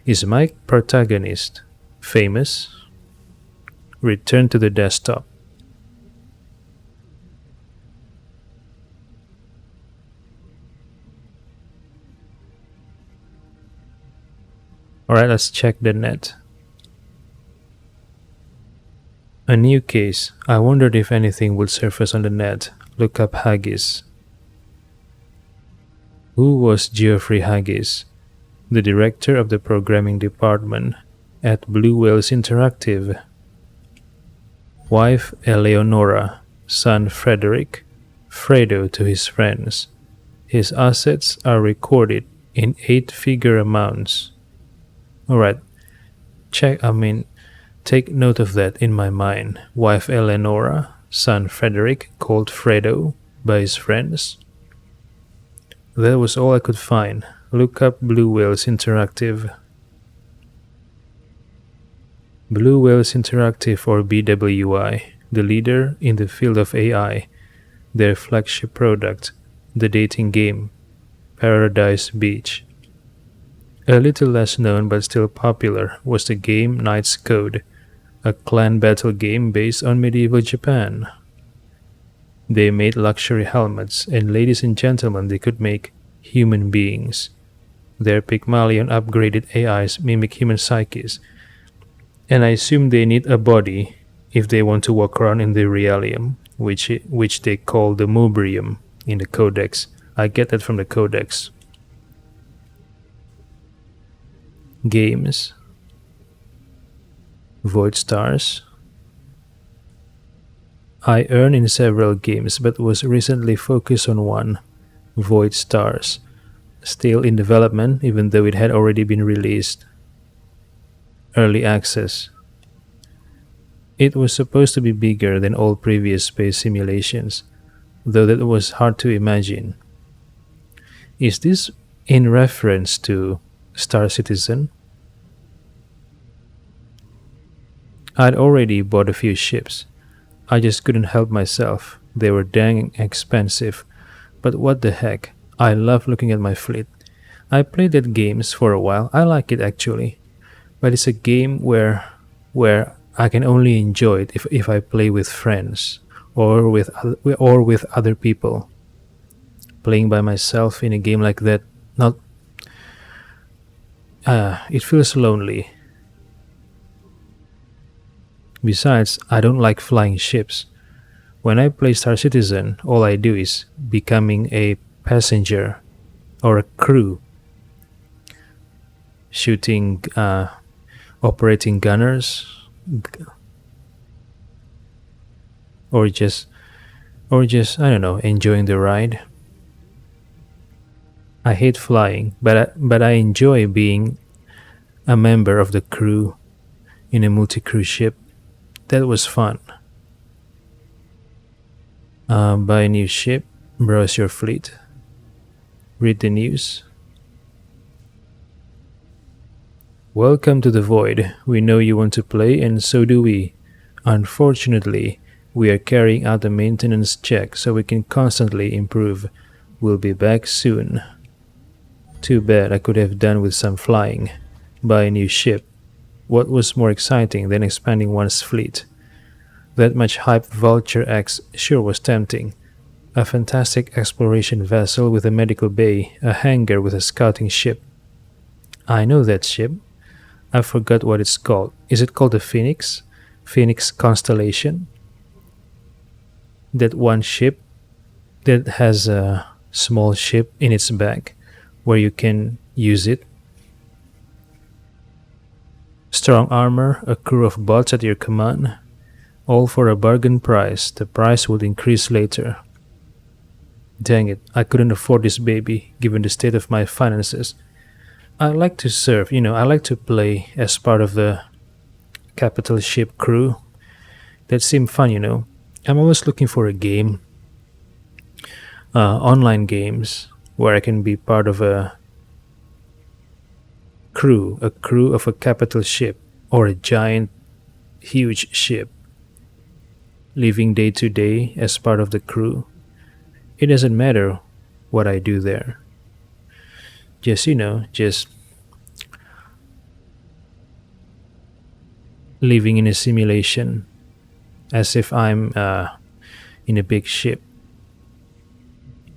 Speaker 1: Is my protagonist famous? Return to the desktop. Alright, let's check the net. A new case. I wondered if anything would surface on the net. Look up Haggis. Who was Geoffrey Haggis? The director of the programming department at Blue Whales Interactive. Wife Eleonora. Son Frederick. Fredo to his friends. His assets are recorded in 8-figure amounts. Alright, take note of that in my mind. Wife Eleonora, son Frederick, called Fredo by his friends. That was all I could find. Look up Blue Whales Interactive. Blue Whales Interactive, or BWI, the leader in the field of AI. Their flagship product, the dating game, Paradise Beach. A little less known but still popular was the game Knight's Code, a clan battle game based on medieval Japan. They made luxury helmets, and ladies and gentlemen, they could make human beings. Their Pygmalion upgraded AIs mimic human psyches, and I assume they need a body if they want to walk around in the realium, which they call the Mobrium in the Codex. I get that from the Codex. Games. Void Stars. I earn in several games, but was recently focused on one, Void Stars, still in development even though it had already been released. Early access. It was supposed to be bigger than all previous space simulations, though that was hard to imagine. Is this in reference to Star Citizen? I'd already bought a few ships. I just couldn't help myself. They were dang expensive. But what the heck? I love looking at my fleet. I played that games for a while. I like it actually. But it's a game where I can only enjoy it if I play with friends or with other people. Playing by myself in a game like that, not it feels lonely. Besides, I don't like flying ships. When I play Star Citizen, all I do is becoming a passenger or a crew, shooting, operating gunners, or just I don't know, enjoying the ride. I hate flying, but I enjoy being a member of the crew in a multi-crew ship. That was fun. Buy a new ship, browse your fleet, read the news. Welcome to the Void. We know you want to play, and so do we. Unfortunately, we are carrying out a maintenance check so we can constantly improve. We'll be back soon. Too bad I could have done with some flying. Buy a new ship. What was more exciting than expanding one's fleet? That much hype Vulture X sure was tempting. A fantastic exploration vessel with a medical bay, a hangar with a scouting ship. I know that ship. I forgot what it's called. Is it called the Phoenix? Phoenix Constellation? That one ship that has a small ship in its back where you can use it. Strong armor, a crew of bots at your command. All for a bargain price. The price will increase later. Dang it, I couldn't afford this baby, given the state of my finances. I like to serve, I like to play as part of the capital ship crew. That seemed fun. I'm always looking for a game, online games, where I can be part of a crew of a capital ship, or a giant, huge ship. Living day to day as part of the crew. It doesn't matter what I do there. Just living in a simulation as if I'm in a big ship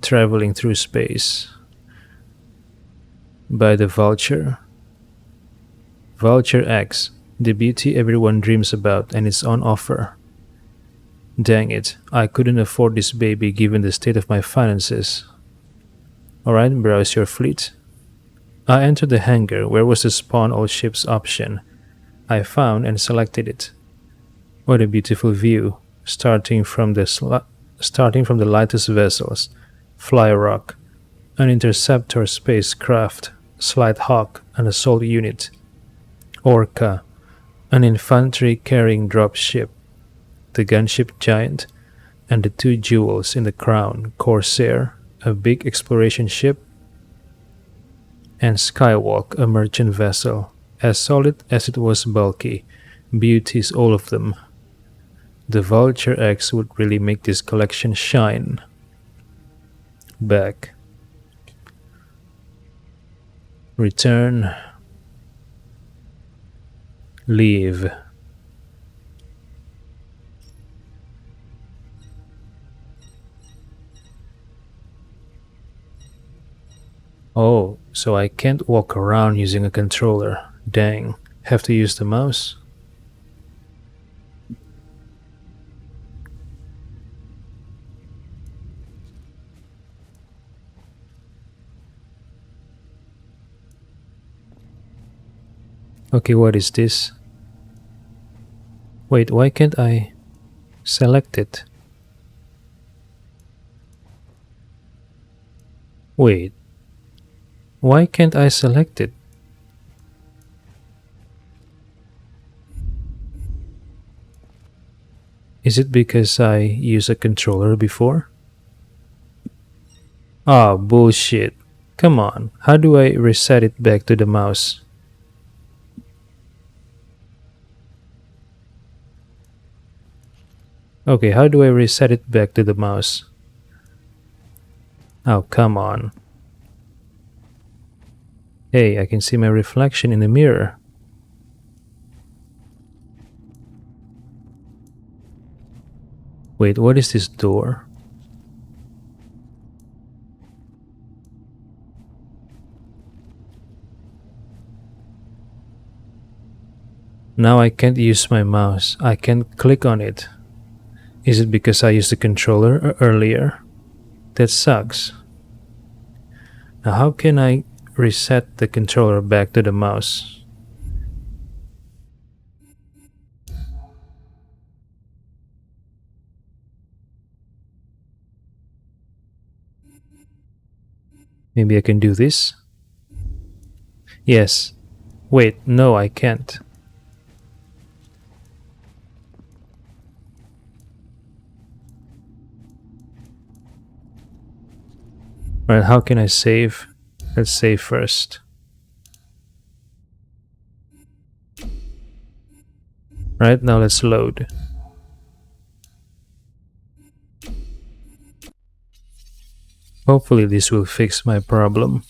Speaker 1: traveling through space. By the Vulture. Vulture X, the beauty everyone dreams about, and it's on offer. Dang it, I couldn't afford this baby given the state of my finances. Alright, browse your fleet. I entered the hangar where was the spawn all ships option. I found and selected it. What a beautiful view, starting from the lightest vessels, Flyrock, an interceptor spacecraft, Slight Hawk, an assault unit, Orca, an infantry carrying dropship, the gunship Giant, and the two jewels in the crown, Corsair, a big exploration ship, and Skywalk, a merchant vessel, as solid as it was bulky, beauties all of them. The Vulture X would really make this collection shine. Back. Return. Leave. Oh, so I can't walk around using a controller. Dang, have to use the mouse? Okay, what is this? Wait, why can't I select it? Wait, why can't I select it? Is it because I used a controller before? Ah, bullshit. Come on, how do I reset it back to the mouse? Okay, how do I reset it back to the mouse? Oh, come on. Hey, I can see my reflection in the mirror. Wait, what is this door? Now I can't use my mouse. I can't click on it. Is it because I used the controller earlier? That sucks. Now how can I reset the controller back to the mouse? Maybe I can do this? Yes. Wait, no, I can't. Alright, how can I save? Let's save first. Right, now let's load. Hopefully this will fix my problem.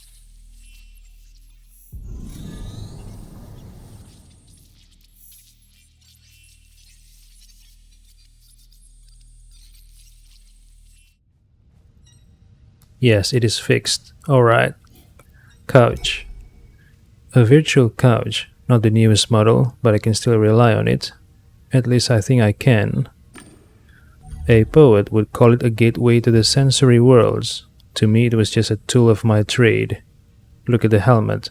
Speaker 1: Yes, it is fixed. Alright. Couch. A virtual couch. Not the newest model, but I can still rely on it. At least I think I can. A poet would call it a gateway to the sensory worlds. To me, it was just a tool of my trade. Look at the helmet.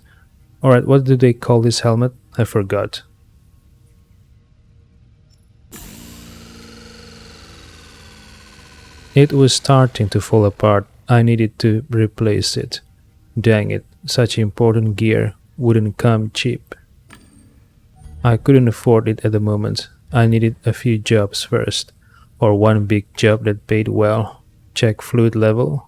Speaker 1: Alright, what do they call this helmet? I forgot. It was starting to fall apart. I needed to replace it. Dang it, such important gear wouldn't come cheap. I couldn't afford it at the moment. I needed a few jobs first. Or one big job that paid well. Check fluid level.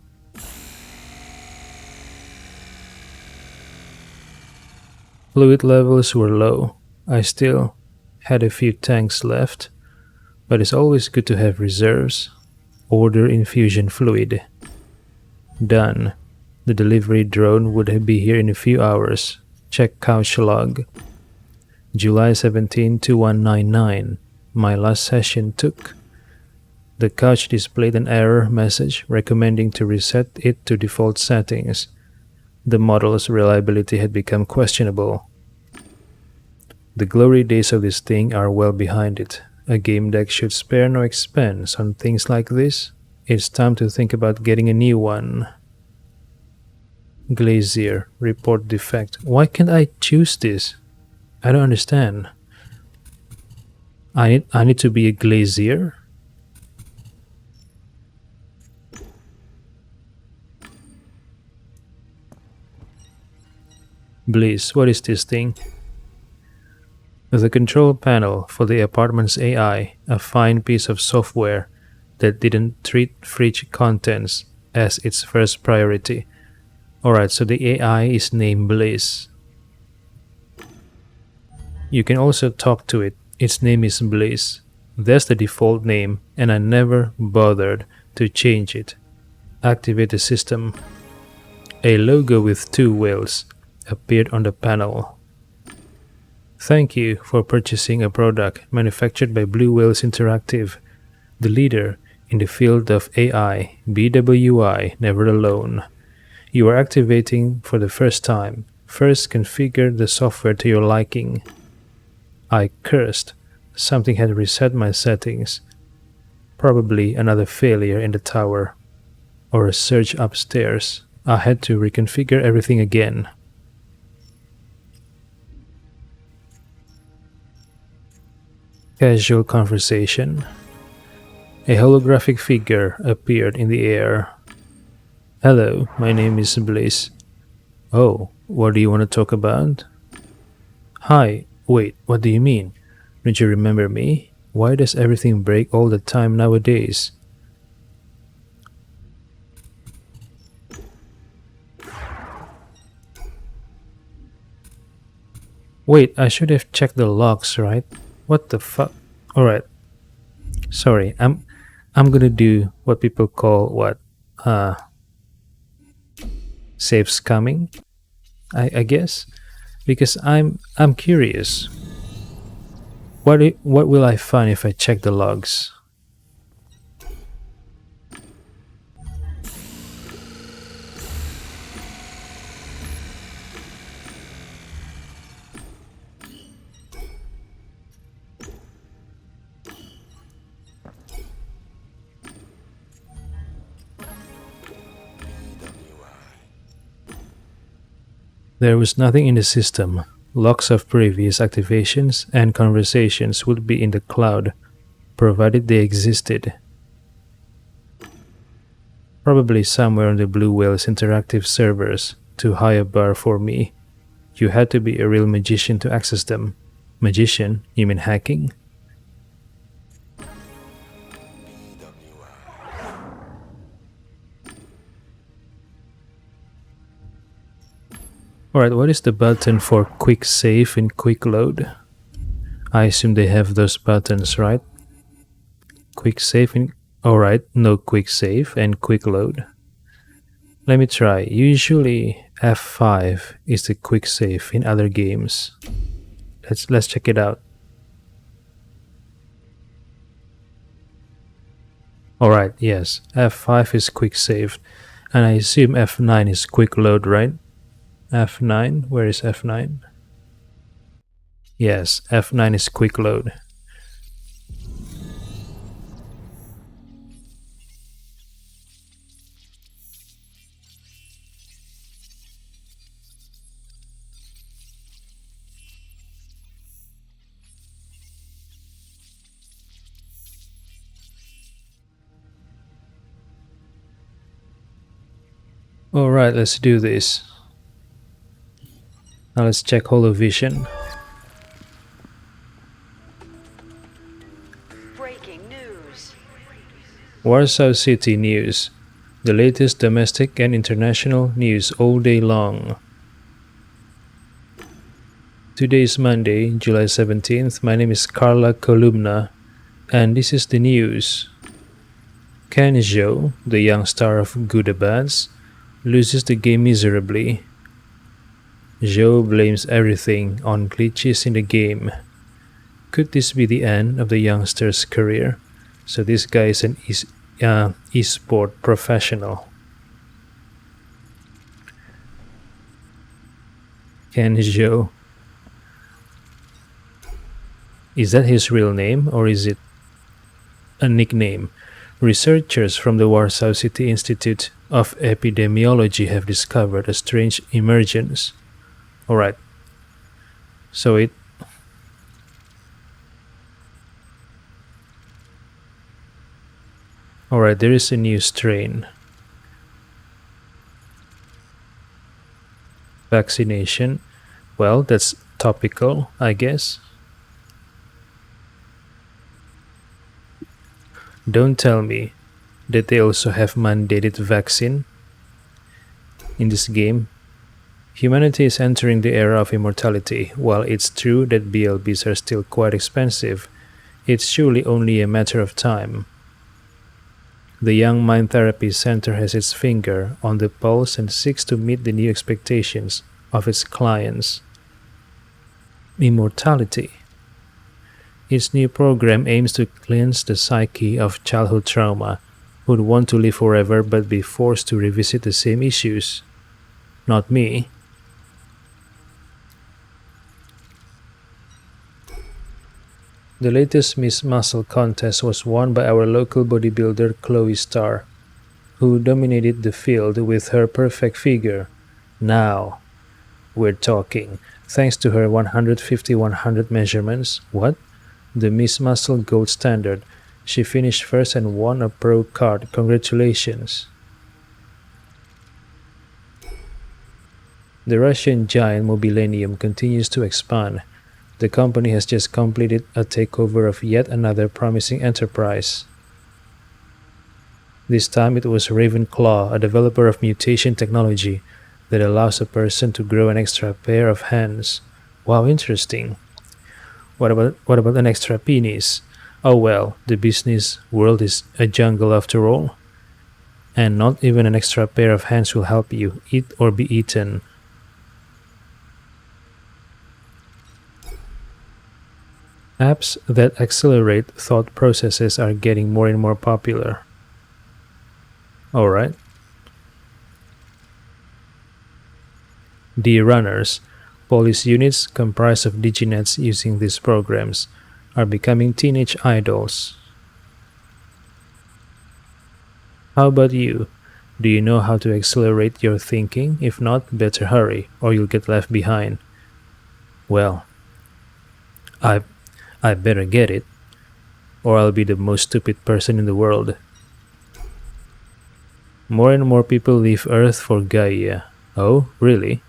Speaker 1: Fluid levels were low. I still had a few tanks left, but it's always good to have reserves. Order infusion fluid. Done. The delivery drone would be here in a few hours. Check couch log. July 17, 2199. My last session took. The couch displayed an error message recommending to reset it to default settings. The model's reliability had become questionable. The glory days of this thing are well behind it. A game deck should spare no expense on things like this. It's time to think about getting a new one. Glazier, report defect. Why can't I choose this? I don't understand. I need to be a glazier? Bliss, what is this thing? The control panel for the apartment's AI, a fine piece of software that didn't treat fridge contents as its first priority. Alright, so the AI is named Bliss. You can also talk to it. Its name is Bliss. That's the default name, and I never bothered to change it. Activate the system. A logo with two whales appeared on the panel. Thank you for purchasing a product manufactured by Blue Whales Interactive, the leader in the field of AI, BWI, never alone. You are activating for the first time. First, configure the software to your liking. I cursed. Something had reset my settings. Probably another failure in the tower. Or a surge upstairs. I had to reconfigure everything again. Casual conversation. A holographic figure appeared in the air. Hello, my name is Bliss. Oh, what do you want to talk about? Hi, wait, what do you mean? Don't you remember me? Why does everything break all the time nowadays? Wait, I should have checked the logs, right? What the fuck? Alright. Sorry, I'm gonna do what people call what? Safe scamming? I guess? Because I'm curious. What will I find if I check the logs? There was nothing in the system. Logs of previous activations and conversations would be in the cloud, provided they existed. Probably somewhere on the Blue Whale's interactive servers. Too high a bar for me. You had to be a real magician to access them. Magician? You mean hacking? Alright, what is the button for quick save and quick load? I assume they have those buttons, right? Quick save and... Alright, no quick save and quick load. Let me try. Usually F5 is the quick save in other games. Let's check it out. Alright, yes, F5 is quick save. And I assume F9 is quick load, right? F9, where is F9? Yes, F9 is quick load. Alright, let's do this. Now let's check Holovision.
Speaker 3: Breaking news.
Speaker 1: Warsaw City news. The latest domestic and international news all day long. Today is Monday, July 17th. My name is Carla Kolumna, and this is the news. Ken Zhou, the young star of Goodabats, loses the game miserably. Zhou blames everything on glitches in the game. Could this be the end of the youngster's career? So this guy is an esport professional. Ken Zhou. Is that his real name or is it a nickname? Researchers from the Warsaw City Institute of Epidemiology have discovered a strange emergence. Alright. So Alright, there is a new strain. Vaccination. Well, that's topical, I guess. Don't tell me that they also have mandated vaccine in this game. Humanity is entering the era of immortality. While it's true that BLBs are still quite expensive, it's surely only a matter of time. The Young Mind Therapy Center has its finger on the pulse and seeks to meet the new expectations of its clients. Immortality. Its new program aims to cleanse the psyche of childhood trauma, who'd want to live forever but be forced to revisit the same issues. Not me. The latest Miss Muscle contest was won by our local bodybuilder Chloe Starr, who dominated the field with her perfect figure. Now, we're talking. Thanks to her 150-100 measurements, what? The Miss Muscle gold standard. She finished first and won a pro card. Congratulations. The Russian giant Mobilenium continues to expand. The company has just completed a takeover of yet another promising enterprise. This time it was Ravenclaw, a developer of mutation technology that allows a person to grow an extra pair of hands. Wow, interesting. What about an extra penis? Oh well, the business world is a jungle after all. And not even an extra pair of hands will help you eat or be eaten. Apps that accelerate thought processes are getting more and more popular. Alright. D-runners, police units comprised of diginets using these programs, are becoming teenage idols. How about you? Do you know how to accelerate your thinking? If not, better hurry, or you'll get left behind. Well, I I better get it, or I'll be the most stupid person in the world. More and more people leave Earth for Gaia. Oh, really?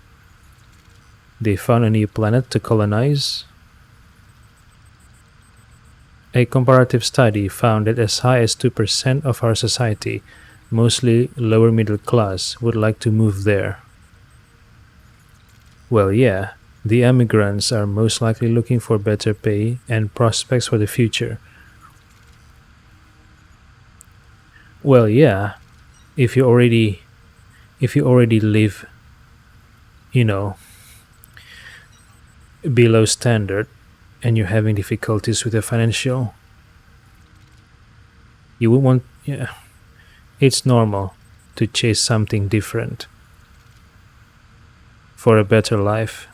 Speaker 1: They found a new planet to colonize? A comparative study found that as high as 2% of our society, mostly lower middle class, would like to move there. Well, yeah, the emigrants are most likely looking for better pay and prospects for the future. Well, yeah, if you already live, you know, below standard and you're having difficulties with the financial, you would want, yeah, it's normal to chase something different for a better life.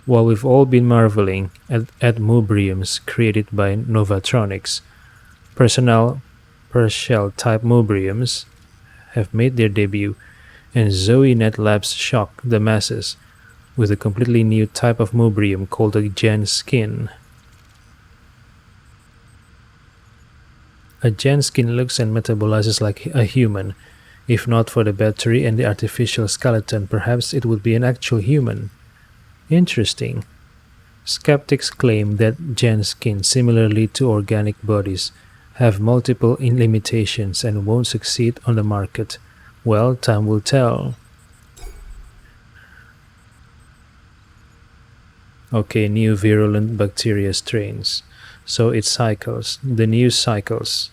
Speaker 1: While we've all been marveling at Mobriums created by Novatronics, personal Pershell type Mobriums have made their debut, and ZoeNet Labs shocked the masses with a completely new type of Mobrium called a Gen Skin. A Gen Skin looks and metabolizes like a human. If not for the battery and the artificial skeleton, perhaps it would be an actual human. Interesting. Skeptics claim that Gen Skin, similarly to organic bodies, have multiple limitations and won't succeed on the market. Well, time will tell. Okay, new virulent bacteria strains. So it cycles. The news cycles.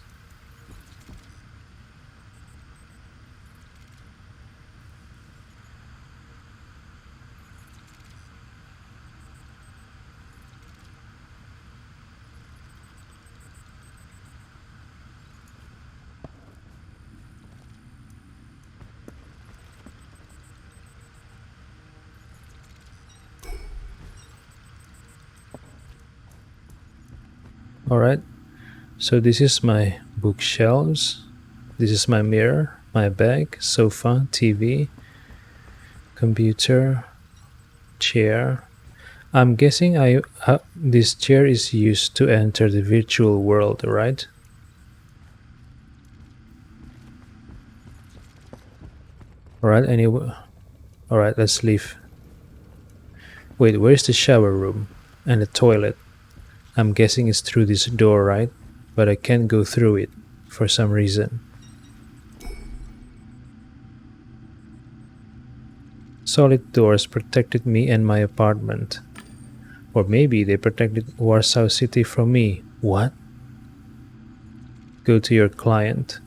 Speaker 1: Alright, so this is my bookshelves. This is my mirror, my bag, sofa, TV, computer, chair. I'm guessing this chair is used to enter the virtual world, right? Alright, anyway. Alright, let's leave. Wait, where's the shower room? And the toilet? I'm guessing it's through this door, right? But I can't go through it for some reason. Solid doors protected me and my apartment. Or maybe they protected Warsaw City from me. What? Go to your client.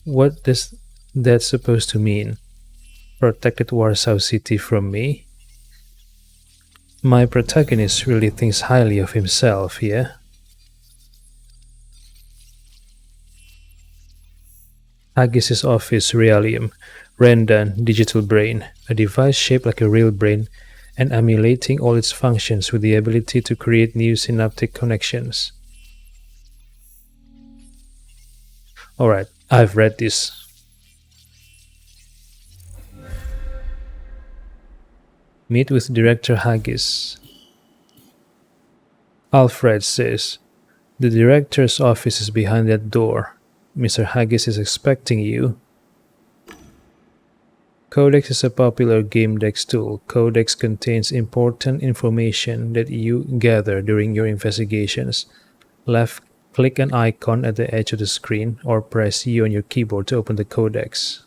Speaker 1: What does that supposed to mean? Protected Warsaw City from me? My protagonist really thinks highly of himself, yeah? Haggis's office Realium, Rendan Digital Brain, a device shaped like a real brain and emulating all its functions with the ability to create new synaptic connections. Alright, I've read this. Meet with Director Haggis. Alfred says, "The director's office is behind that door. Mr. Haggis is expecting you." Codex is a popular Gamedec tool. Codex contains important information that you gather during your investigations. Left-click an icon at the edge of the screen or press U on your keyboard to open the codex.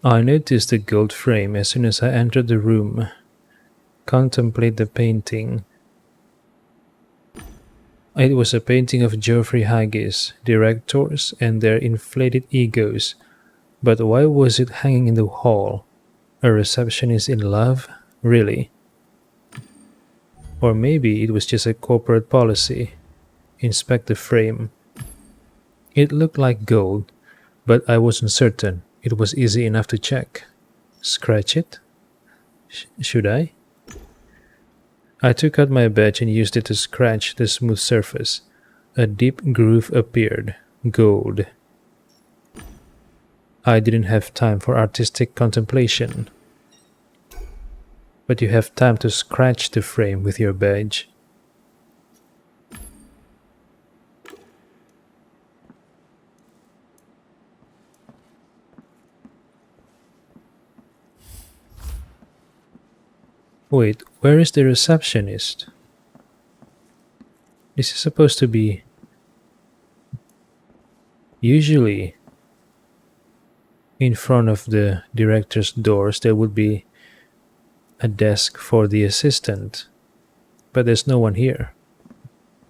Speaker 1: I noticed the gold frame as soon as I entered the room. Contemplate the painting. It was a painting of Geoffrey Haggis, directors, and their inflated egos. But why was it hanging in the hall? A receptionist in love? Really? Or maybe it was just a corporate policy. Inspect the frame. It looked like gold, but I wasn't certain. It was easy enough to check. Scratch it? Should I? I took out my badge and used it to scratch the smooth surface. A deep groove appeared. Gold. I didn't have time for artistic contemplation. But you have time to scratch the frame with your badge. Wait, where is the receptionist? This is supposed to be... Usually, in front of the director's doors, there would be a desk for the assistant. But there's no one here.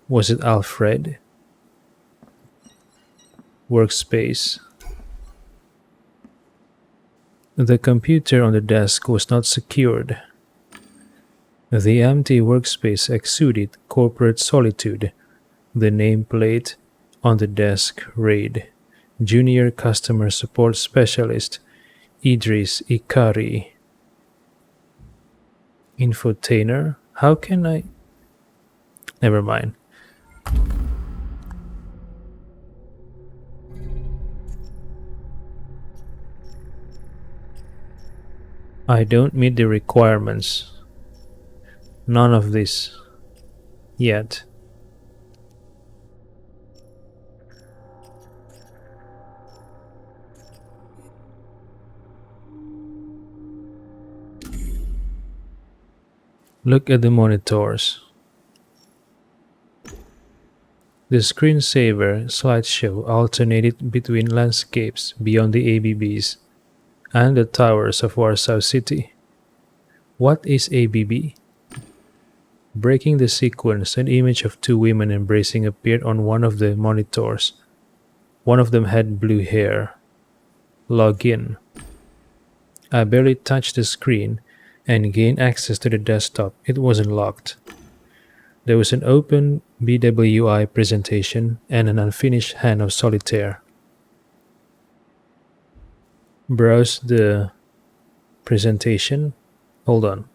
Speaker 1: Was it Alfred? Workspace. The computer on the desk was not secured. The empty workspace exuded corporate solitude. The nameplate on the desk read, Junior Customer Support Specialist, Idris Ikari. Infotainer? How can I... Never mind. I don't meet the requirements. None of this. Yet. Look at the monitors. The screensaver slideshow alternated between landscapes beyond the ABBs and the towers of Warsaw City. What is ABB? Breaking the sequence, an image of two women embracing appeared on one of the monitors. One of them had blue hair. Log in. I barely touched the screen and gained access to the desktop. It wasn't locked. There was an open BWI presentation and an unfinished hand of solitaire. Browse the presentation. Hold on.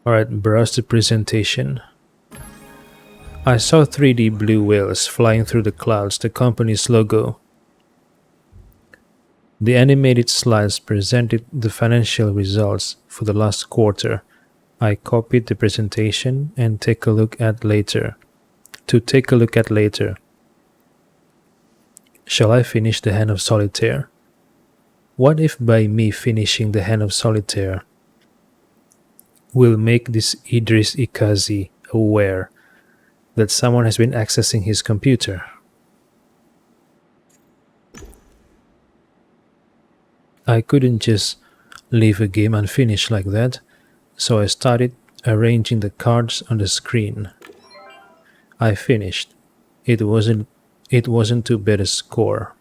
Speaker 1: Alright, browse the presentation. I saw 3D blue whales flying through the clouds, the company's logo. The animated slides presented the financial results for the last quarter. I copied the presentation and take a look at later. Shall I finish the Hand of Solitaire? What if by me finishing the Hand of Solitaire, will make this Idris Ikazi aware that someone has been accessing his computer. I couldn't just leave a game unfinished like that, so I started arranging the cards on the screen. I finished. It wasn't too bad a score.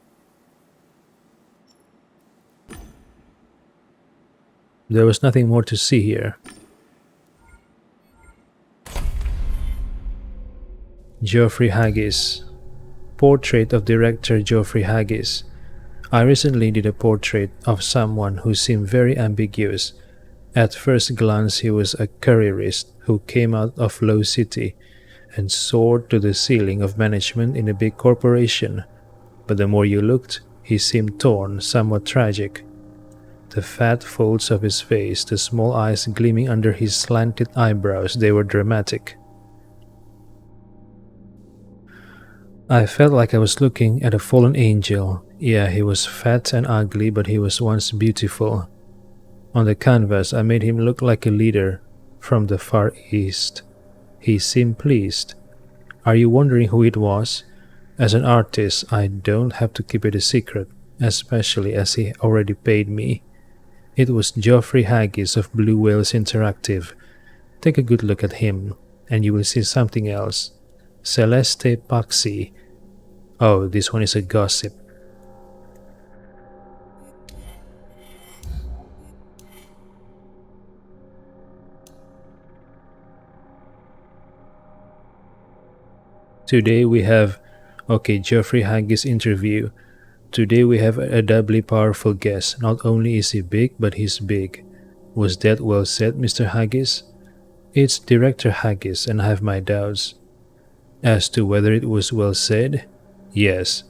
Speaker 1: There was nothing more to see here. Geoffrey Haggis. Portrait of director Geoffrey Haggis. I recently did a portrait of someone who seemed very ambiguous. At first glance he was a careerist who came out of low city and soared to the ceiling of management in a big corporation. But the more you looked, he seemed torn, somewhat tragic. The fat folds of his face, the small eyes gleaming under his slanted eyebrows, they were dramatic. I felt like I was looking at a fallen angel. Yeah, he was fat and ugly, but he was once beautiful. On the canvas, I made him look like a leader from the Far East. He seemed pleased. Are you wondering who it was? As an artist, I don't have to keep it a secret, especially as he already paid me. It was Geoffrey Haggis of Blue Whales Interactive. Take a good look at him, and you will see something else. Celeste Paxi. Oh, this one is a gossip. Today we have, Geoffrey Haggis interview. Today we have a doubly powerful guest. Not only is he big, but he's big. Was that well said, Mr. Haggis? It's Director Haggis, and I have my doubts. As to whether it was well said? Yes.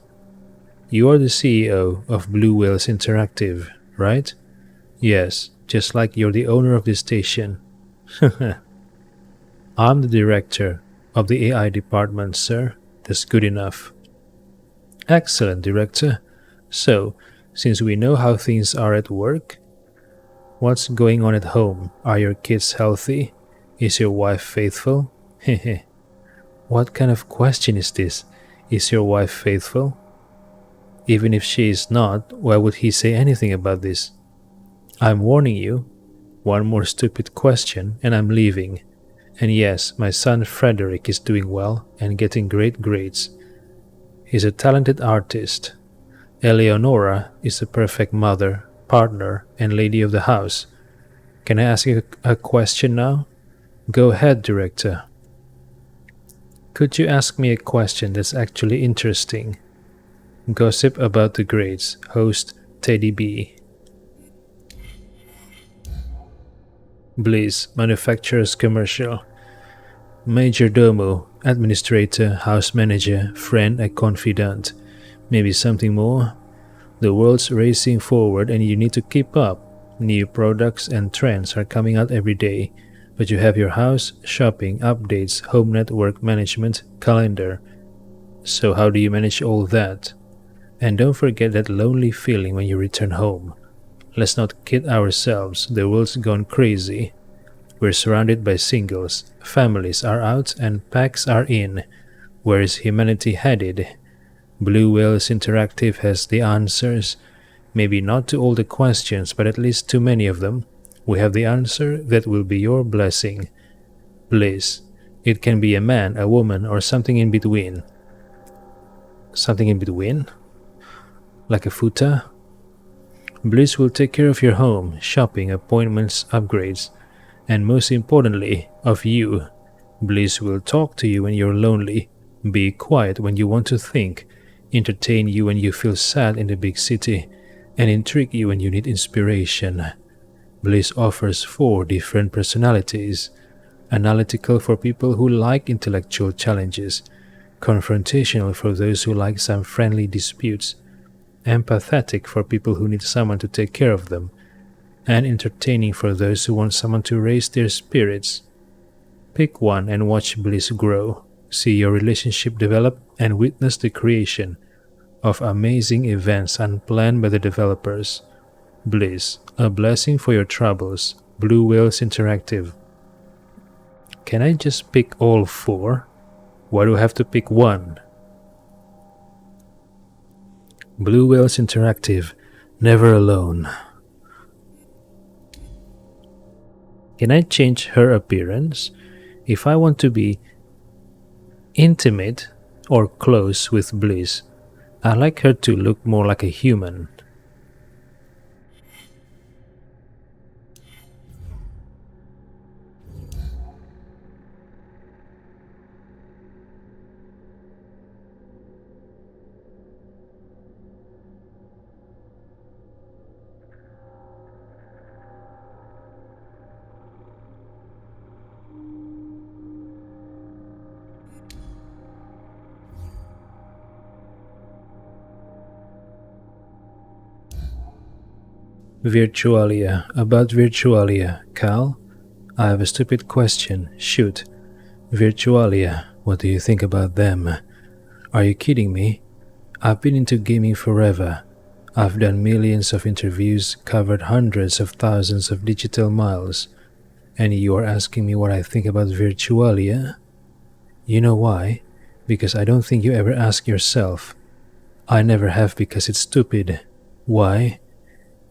Speaker 1: You are the CEO of Blue Whales Interactive, right? Yes, just like you're the owner of this station. I'm the director of the AI department, sir. That's good enough. Excellent, Director. So, since we know how things are at work, what's going on at home? Are your kids healthy? Is your wife faithful? Hehe. What kind of question is this? Is your wife faithful? Even if she is not, why would he say anything about this? I'm warning you. One more stupid question and I'm leaving. And yes, my son Frederick is doing well and getting great grades. He's a talented artist. Eleonora is the perfect mother, partner, and lady of the house. Can I ask you a question now? Go ahead, Director. Could you ask me a question that's actually interesting? Gossip about the grades. Host Teddy B. Bliss, manufacturer's commercial. Major domo, administrator, house manager, friend, and confidant. Maybe something more? The world's racing forward and you need to keep up. New products and trends are coming out every day. But you have your house, shopping, updates, home network management, calendar. So how do you manage all that? And don't forget that lonely feeling when you return home. Let's not kid ourselves, the world's gone crazy. We're surrounded by singles, families are out and packs are in. Where is humanity headed? Blue Whales Interactive has the answers. Maybe not to all the questions, but at least to many of them. We have the answer that will be your blessing. Bliss. It can be a man, a woman, or something in between. Something in between? Like a futa? Bliss will take care of your home, shopping, appointments, upgrades, and most importantly, of you. Bliss will talk to you when you're lonely, be quiet when you want to think, entertain you when you feel sad in the big city, and intrigue you when you need inspiration. Bliss offers 4 different personalities. Analytical for people who like intellectual challenges, confrontational for those who like some friendly disputes, empathetic for people who need someone to take care of them, and entertaining for those who want someone to raise their spirits. Pick one and watch Bliss grow. See your relationship develop and witness the creation of amazing events unplanned by the developers. Bliss, a blessing for your troubles. Blue Whales Interactive. Can I just pick all 4? Why do I have to pick one? Blue Whales Interactive, never alone. Can I change her appearance? If I want to be intimate or close with Bliss, I like her to look more like a human. Virtualia. About Virtualia, Cal? I have a stupid question. Shoot. Virtualia, what do you think about them? Are you kidding me? I've been into gaming forever. I've done millions of interviews, covered hundreds of thousands of digital miles, and you are asking me what I think about Virtualia? You know why? Because I don't think you ever ask yourself. I never have because it's stupid. Why?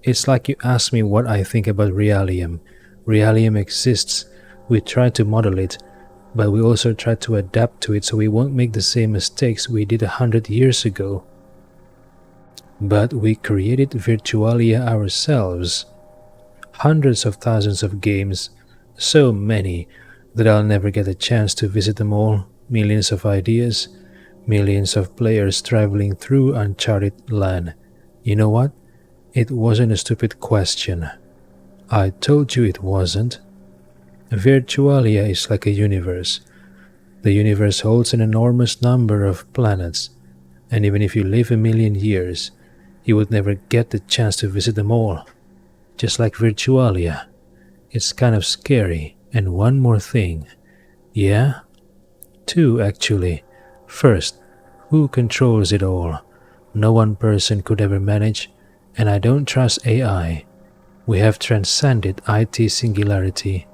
Speaker 1: It's like you ask me what I think about Realium. Realium exists. We try to model it, but we also try to adapt to it so we won't make the same mistakes we did 100 years ago. But we created Virtualia ourselves. Hundreds of thousands of games, so many that I'll never get a chance to visit them all, millions of ideas, millions of players traveling through uncharted land. You know what? It wasn't a stupid question. I told you it wasn't. Virtualia is like a universe. The universe holds an enormous number of planets, and even if you live 1,000,000 years, you would never get the chance to visit them all. Just like Virtualia. It's kind of scary. And one more thing. Yeah? 2 actually. First, who controls it all? No one person could ever manage, and I don't trust AI. We have transcended IT singularity.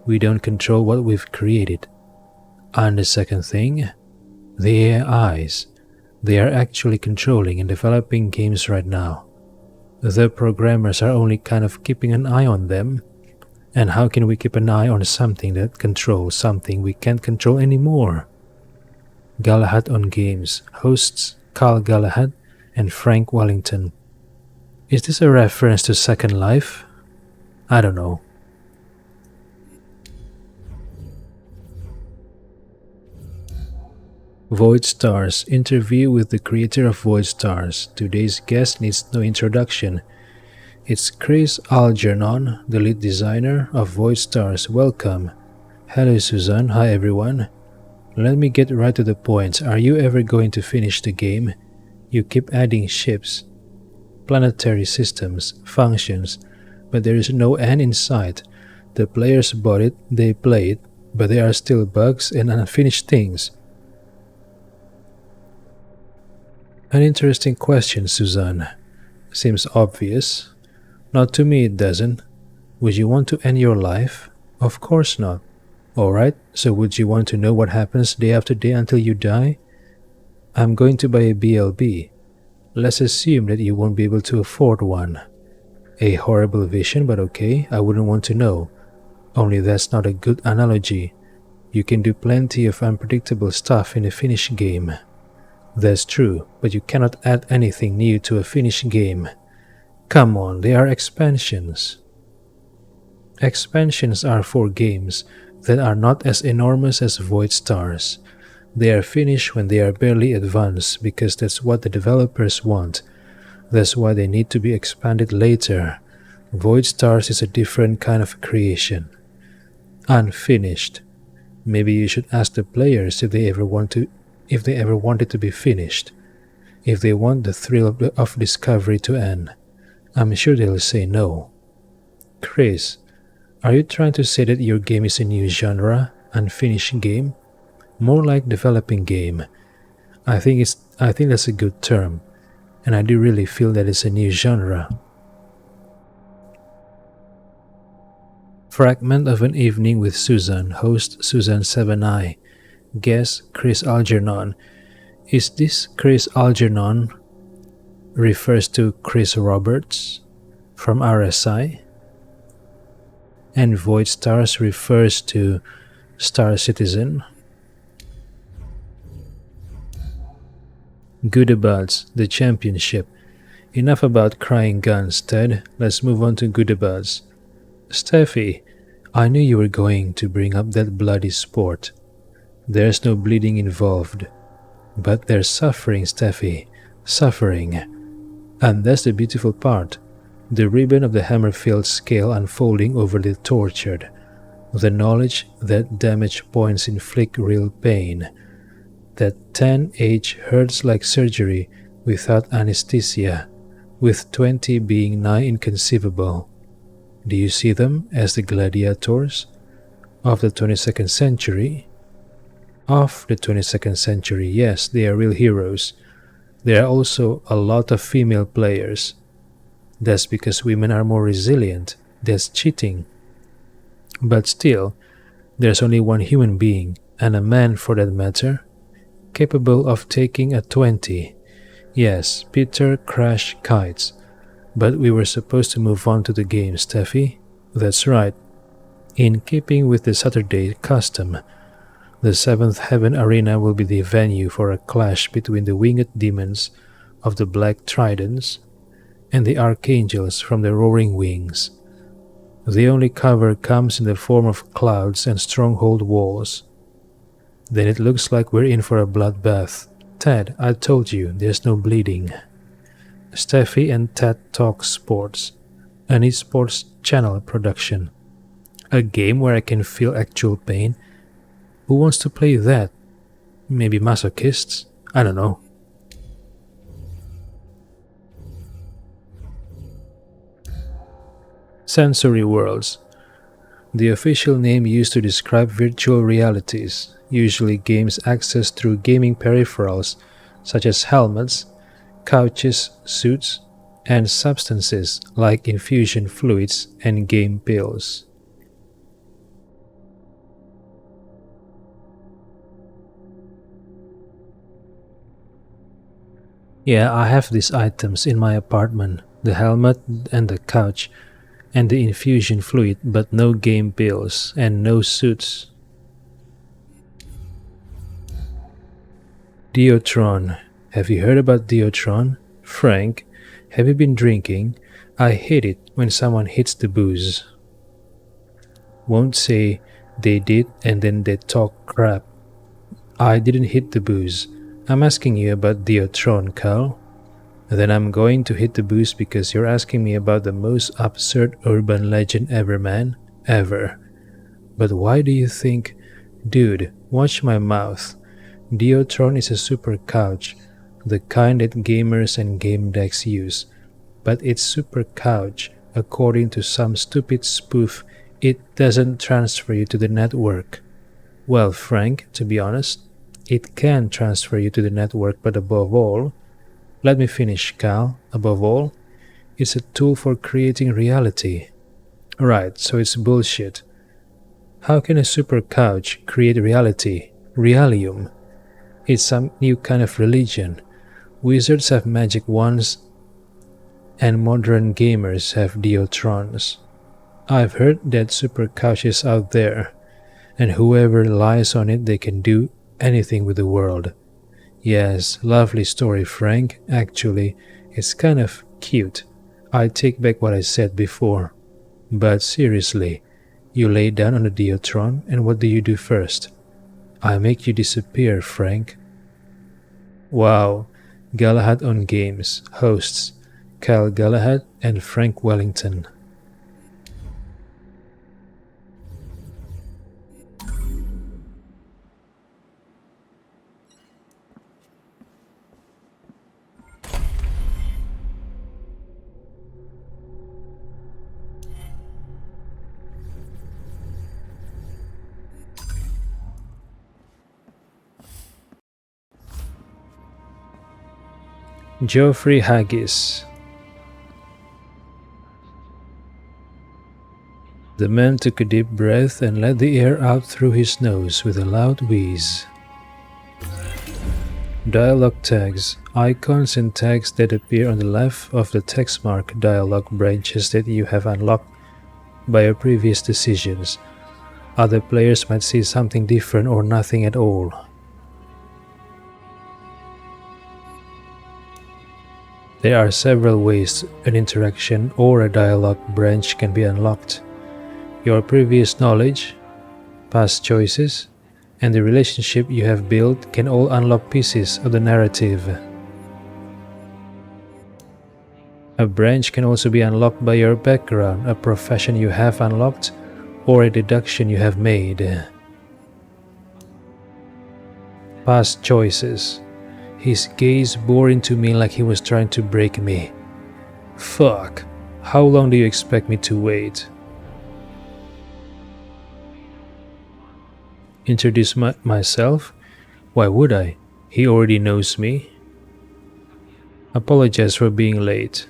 Speaker 1: We don't control what we've created. And the second thing, the AIs. They are actually controlling and developing games right now. The programmers are only kind of keeping an eye on them. And how can we keep an eye on something that controls something we can't control anymore? Galahad on Games, hosts Carl Galahad and Frank Wellington. Is this a reference to Second Life? I don't know. Void Stars. Interview with the creator of Void Stars. Today's guest needs no introduction. It's Chris Algernon, the lead designer of Void Stars. Welcome. Hello Susan. Hi everyone. Let me get right to the point. Are you ever going to finish the game? You keep adding ships, planetary systems, functions, but there is no end in sight. The players bought it, they play it, but there are still bugs and unfinished things. An interesting question, Suzanne. Seems obvious. Not to me it doesn't. Would you want to end your life? Of course not. Alright, so would you want to know what happens day after day until you die? I'm going to buy a BLB. Let's assume that you won't be able to afford one. A horrible vision, but okay, I wouldn't want to know. Only that's not a good analogy. You can do plenty of unpredictable stuff in a finished game. That's true, but you cannot add anything new to a finished game. Come on, they are expansions. Expansions are for games that are not as enormous as Void Stars. They are finished when they are barely advanced because that's what the developers want. That's why they need to be expanded later. Void Stars is a different kind of creation. Unfinished. Maybe you should ask the players if they ever want it to be finished. If they want the thrill of discovery to end. I'm sure they'll say no. Chris, are you trying to say that your game is a new genre, unfinished game? More like developing game. I think that's a good term, and I do really feel that it's a new genre. Fragment of an Evening with Susan, host Susan 7I, guest Chris Algernon. Is this Chris Algernon refers to Chris Roberts from RSI? And Void Stars refers to Star Citizen? Goodabout's the championship. Enough about crying guns, Ted. Let's move on to Goodabout's. Steffi, I knew you were going to bring up that bloody sport. There's no bleeding involved. But there's suffering, Steffi. Suffering. And that's the beautiful part. The ribbon of the Hammerfield scale unfolding over the tortured. The knowledge that damage points inflict real pain. That 10H hurts like surgery without anesthesia, with 20 being nigh inconceivable. Do you see them as the gladiators of the 22nd century? Of the 22nd century, yes, they are real heroes. There are also a lot of female players. That's because women are more resilient. That's cheating. But still, there's only one human being, and a man for that matter, capable of taking a 20. Yes, Peter Crash Kites. But we were supposed to move on to the game, Steffi. That's right. In keeping with the Saturday custom, the Seventh Heaven Arena will be the venue for a clash between the winged demons of the Black Tridents and the archangels from the Roaring Wings. The only cover comes in the form of clouds and stronghold walls. Then it looks like we're in for a bloodbath. Ted, I told you, there's no bleeding. Steffi and Ted Talk Sports, an esports channel production. A game where I can feel actual pain? Who wants to play that? Maybe masochists? I don't know. Sensory worlds. The official name used to describe virtual realities, usually games accessed through gaming peripherals such as helmets, couches, suits, and substances like infusion fluids and game pills. Yeah, I have these items in my apartment, the helmet and the couch, and the infusion fluid, but no game pills and no suits. Diotron. Have you heard about Diotron? Frank, have you been drinking? I hate it when someone hits the booze. Won't say they did and then they talk crap. I didn't hit the booze. I'm asking you about Diotron, Carl. Then I'm going to hit the booze because you're asking me about the most absurd urban legend ever, man. Ever. But why do you think? Dude, watch my mouth. Diotron is a super couch, the kind that gamers and game decks use. But it's super couch, according to some stupid spoof, it doesn't transfer you to the network. Well, Frank, to be honest, it can transfer you to the network, but above all, let me finish, Cal. Above all, it's a tool for creating reality. Right, so it's bullshit. How can a super couch create reality? Realium. It's some new kind of religion. Wizards have magic wands, and modern gamers have Diotrons. I've heard that super couch is out there, and whoever lies on it, they can do anything with the world. Yes, lovely story, Frank. Actually, it's kind of cute. I take back what I said before. But seriously, you lay down on the Diotron, and what do you do first? I make you disappear, Frank. Wow. Galahad on Games. Hosts, Kyle Galahad and Frank Wellington. Geoffrey Haggis. The man took a deep breath and let the air out through his nose with a loud wheeze. Dialog tags, icons and tags that appear on the left of the text mark dialog branches that you have unlocked by your previous decisions. Other players might see something different or nothing at all. There are several ways an interaction or a dialog branch can be unlocked. Your previous knowledge, past choices, and the relationship you have built can all unlock pieces of the narrative. A branch can also be unlocked by your background, a profession you have unlocked, or a deduction you have made. Past choices. His gaze bored into me like he was trying to break me. Fuck, how long do you expect me to wait? Introduce myself? Why would I? He already knows me. Apologize for being late.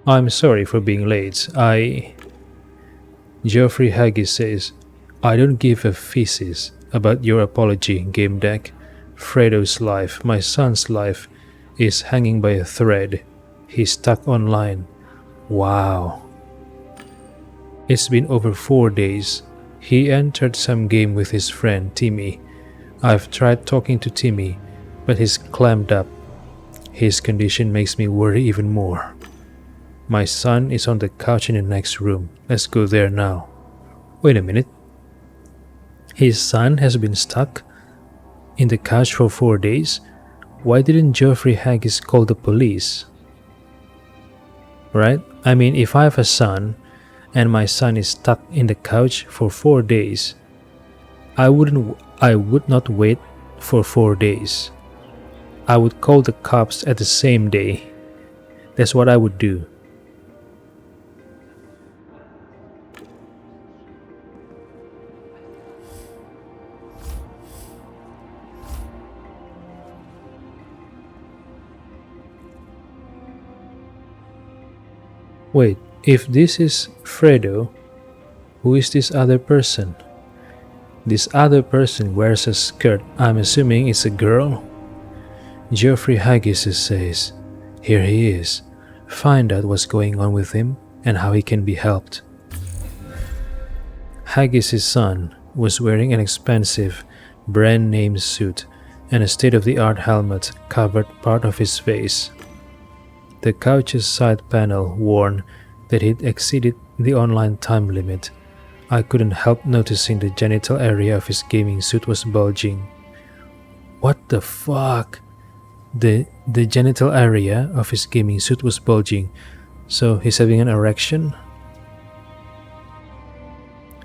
Speaker 1: I'm sorry for being late. Geoffrey Haggis says, I don't give a feces about your apology, Gamedec. Fredo's life, my son's life, is hanging by a thread. He's stuck online. Wow. It's been over 4 days. He entered some game with his friend Timmy. I've tried talking to Timmy, but he's clammed up. His condition makes me worry even more. My son is on the couch in the next room. Let's go there now. Wait a minute. His son has been stuck in the couch for 4 days? Why didn't Geoffrey Haggis call the police? Right? I mean, if I have a son and my son is stuck in the couch for 4 days, I would not wait for 4 days. I would call the cops at the same day. That's what I would do. Wait, if this is Fredo, who is this other person? This other person wears a skirt. I'm assuming it's a girl? Geoffrey Haggis says, here he is. Find out what's going on with him and how he can be helped. Haggis' son was wearing an expensive, brand-name suit and a state-of-the-art helmet covered part of his face. The couch's side panel warned that he'd exceeded the online time limit. I couldn't help noticing the genital area of his gaming suit was bulging. What the fuck? The genital area of his gaming suit was bulging, so he's having an erection?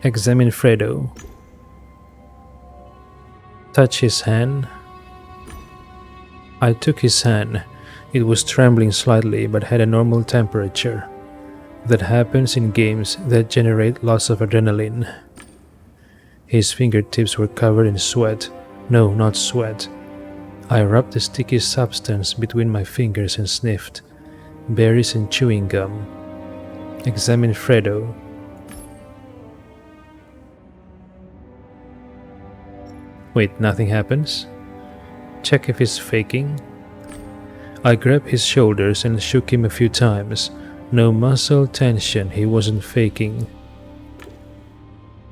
Speaker 1: Examine Fredo. Touch his hand. I took his hand. It was trembling slightly but had a normal temperature. That happens in games that generate lots of adrenaline. His fingertips were covered in sweat. No, not sweat. I rubbed the sticky substance between my fingers and sniffed. Berries and chewing gum. Examine Fredo. Wait, nothing happens? Check if he's faking. I grabbed his shoulders and shook him a few times. No muscle tension, he wasn't faking.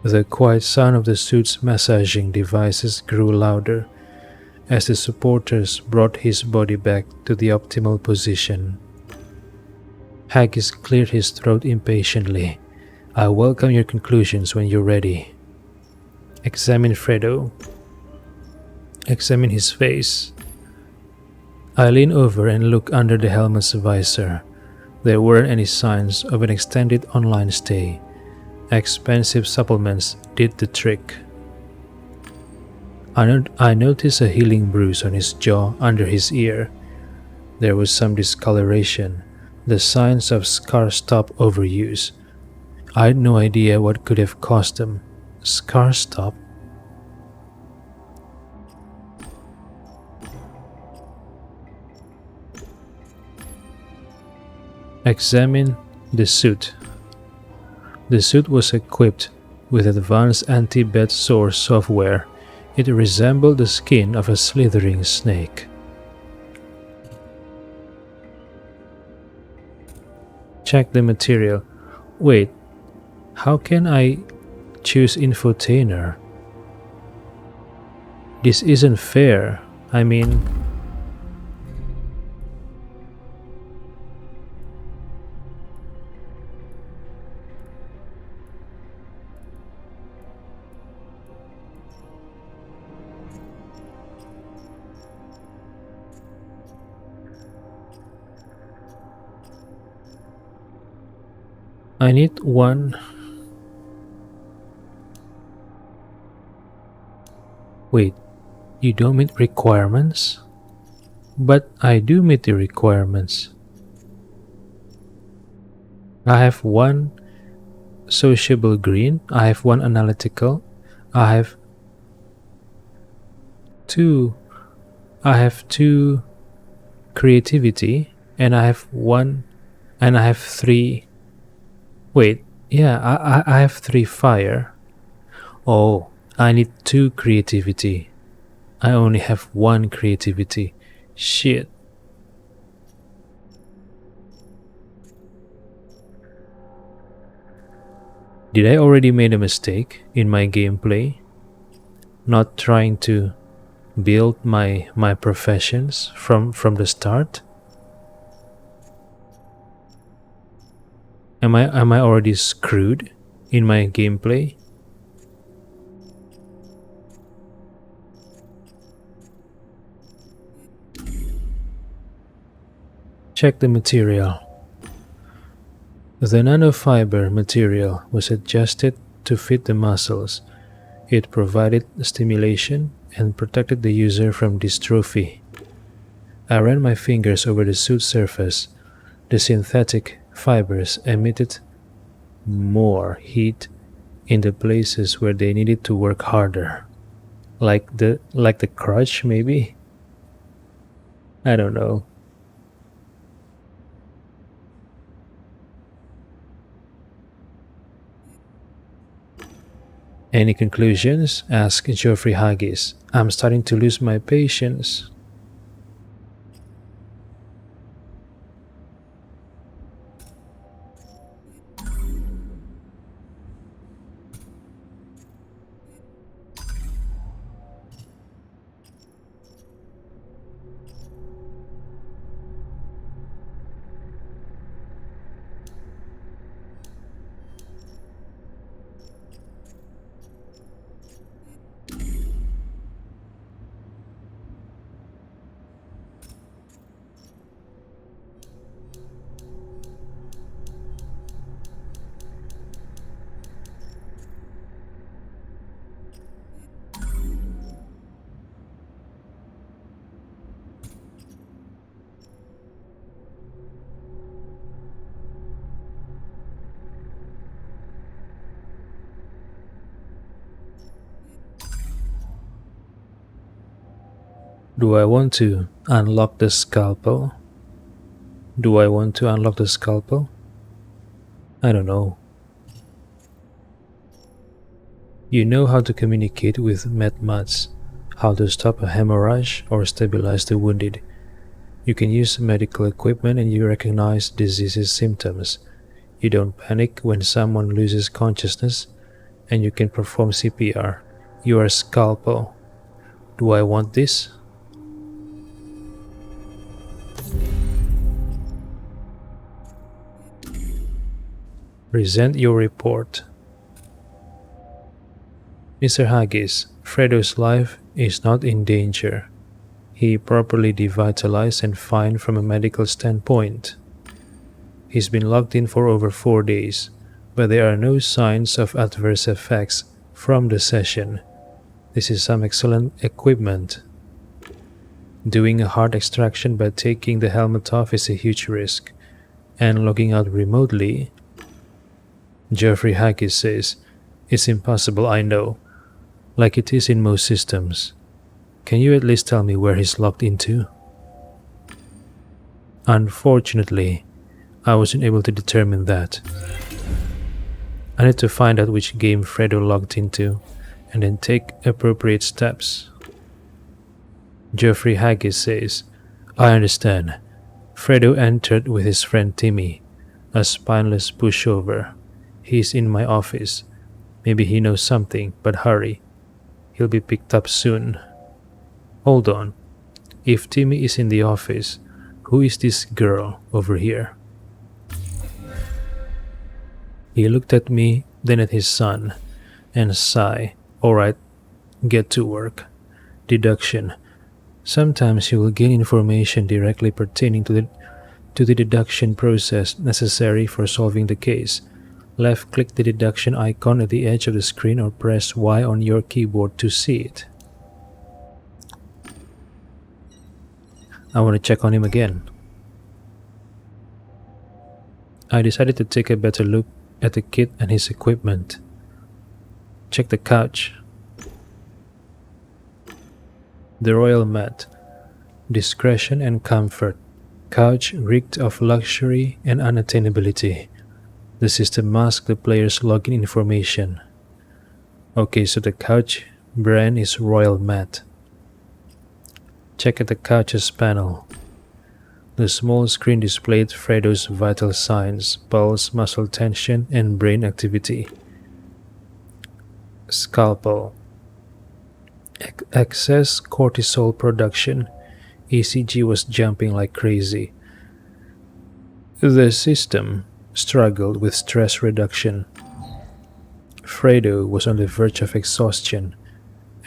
Speaker 1: The quiet sound of the suit's massaging devices grew louder as the supporters brought his body back to the optimal position. Haggis cleared his throat impatiently. I welcome your conclusions when you're ready. Examine Fredo. Examine his face. I lean over and look under the helmet's visor. There weren't any signs of an extended online stay. Expensive supplements did the trick. I noticed a healing bruise on his jaw under his ear. There was some discoloration, the signs of scar stop overuse. I had no idea what could have caused them. Scar stop? Examine the suit. The suit was equipped with advanced anti-bed sore software. It resembled the skin of a slithering snake. Check the material. Wait, how can I choose infotainer? This isn't fair. I mean, I need one. Wait, you don't meet requirements? But I do meet the requirements. I have one sociable green, I have one analytical, I have two creativity, and I have one, and I have three. Wait, yeah, I have three fire. Oh, I need two creativity. I only have one creativity. Shit. Did I already made a mistake in my gameplay? Not trying to build my professions from the start? Am I already screwed in my gameplay? Check the material. The nanofiber material was adjusted to fit the muscles. It provided stimulation and protected the user from dystrophy. I ran my fingers over the suit surface. The synthetic fibers emitted more heat in the places where they needed to work harder. Like the crotch, maybe? I don't know. Any conclusions? Asked Geoffrey Haggis. I'm starting to lose my patience. Do I want to unlock the scalpel? Do I want to unlock the scalpel? I don't know. You know how to communicate with medmats, how to stop a hemorrhage or stabilize the wounded. You can use medical equipment and you recognize disease's symptoms. You don't panic when someone loses consciousness, and you can perform CPR. You are a scalpel. Do I want this? Present your report. Mr. Haggis, Fredo's life is not in danger. He properly devitalized and fine from a medical standpoint. He's been locked in for over 4 days, but there are no signs of adverse effects from the session. This is some excellent equipment. Doing a heart extraction by taking the helmet off is a huge risk, and logging out remotely, Geoffrey Haggis says, it's impossible, I know, like it is in most systems. Can you at least tell me where he's logged into? Unfortunately, I wasn't able to determine that. I need to find out which game Fredo logged into, and then take appropriate steps. Geoffrey Haggis says, I understand. Fredo entered with his friend Timmy, a spineless pushover. He's in my office. Maybe he knows something, but hurry. He'll be picked up soon. Hold on. If Timmy is in the office, who is this girl over here? He looked at me, then at his son, and sighed. Alright, get to work. Deduction. Sometimes you will gain information directly pertaining to the deduction process necessary for solving the case. Left-click the deduction icon at the edge of the screen or press Y on your keyboard to see it. I want to check on him again. I decided to take a better look at the kid and his equipment. Check the couch. The royal mat. Discretion and comfort. Couch reeked of luxury and unattainability. The system masked the player's login information. Okay, so the couch brand is Royal Mat. Check at the couch's panel. The small screen displayed Fredo's vital signs, pulse, muscle tension, and brain activity. Scalpel. Excess cortisol production. ECG was jumping like crazy. The system struggled with stress reduction. Fredo was on the verge of exhaustion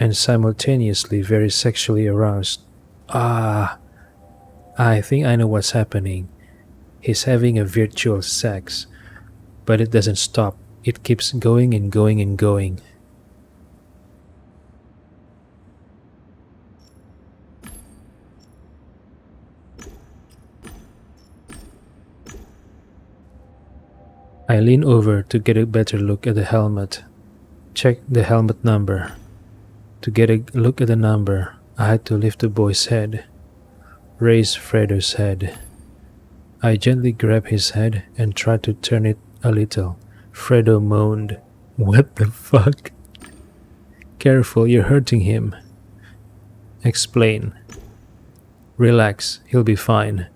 Speaker 1: and simultaneously very sexually aroused. I think I know what's happening. He's having a virtual sex, but it doesn't stop. It keeps going and going and going. I lean over to get a better look at the helmet. Check the helmet number. To get a look at the number, I had to lift the boy's head. Raise Fredo's head. I gently grabbed his head and tried to turn it a little. Fredo moaned. What the fuck? Careful, you're hurting him. Explain. Relax, he'll be fine.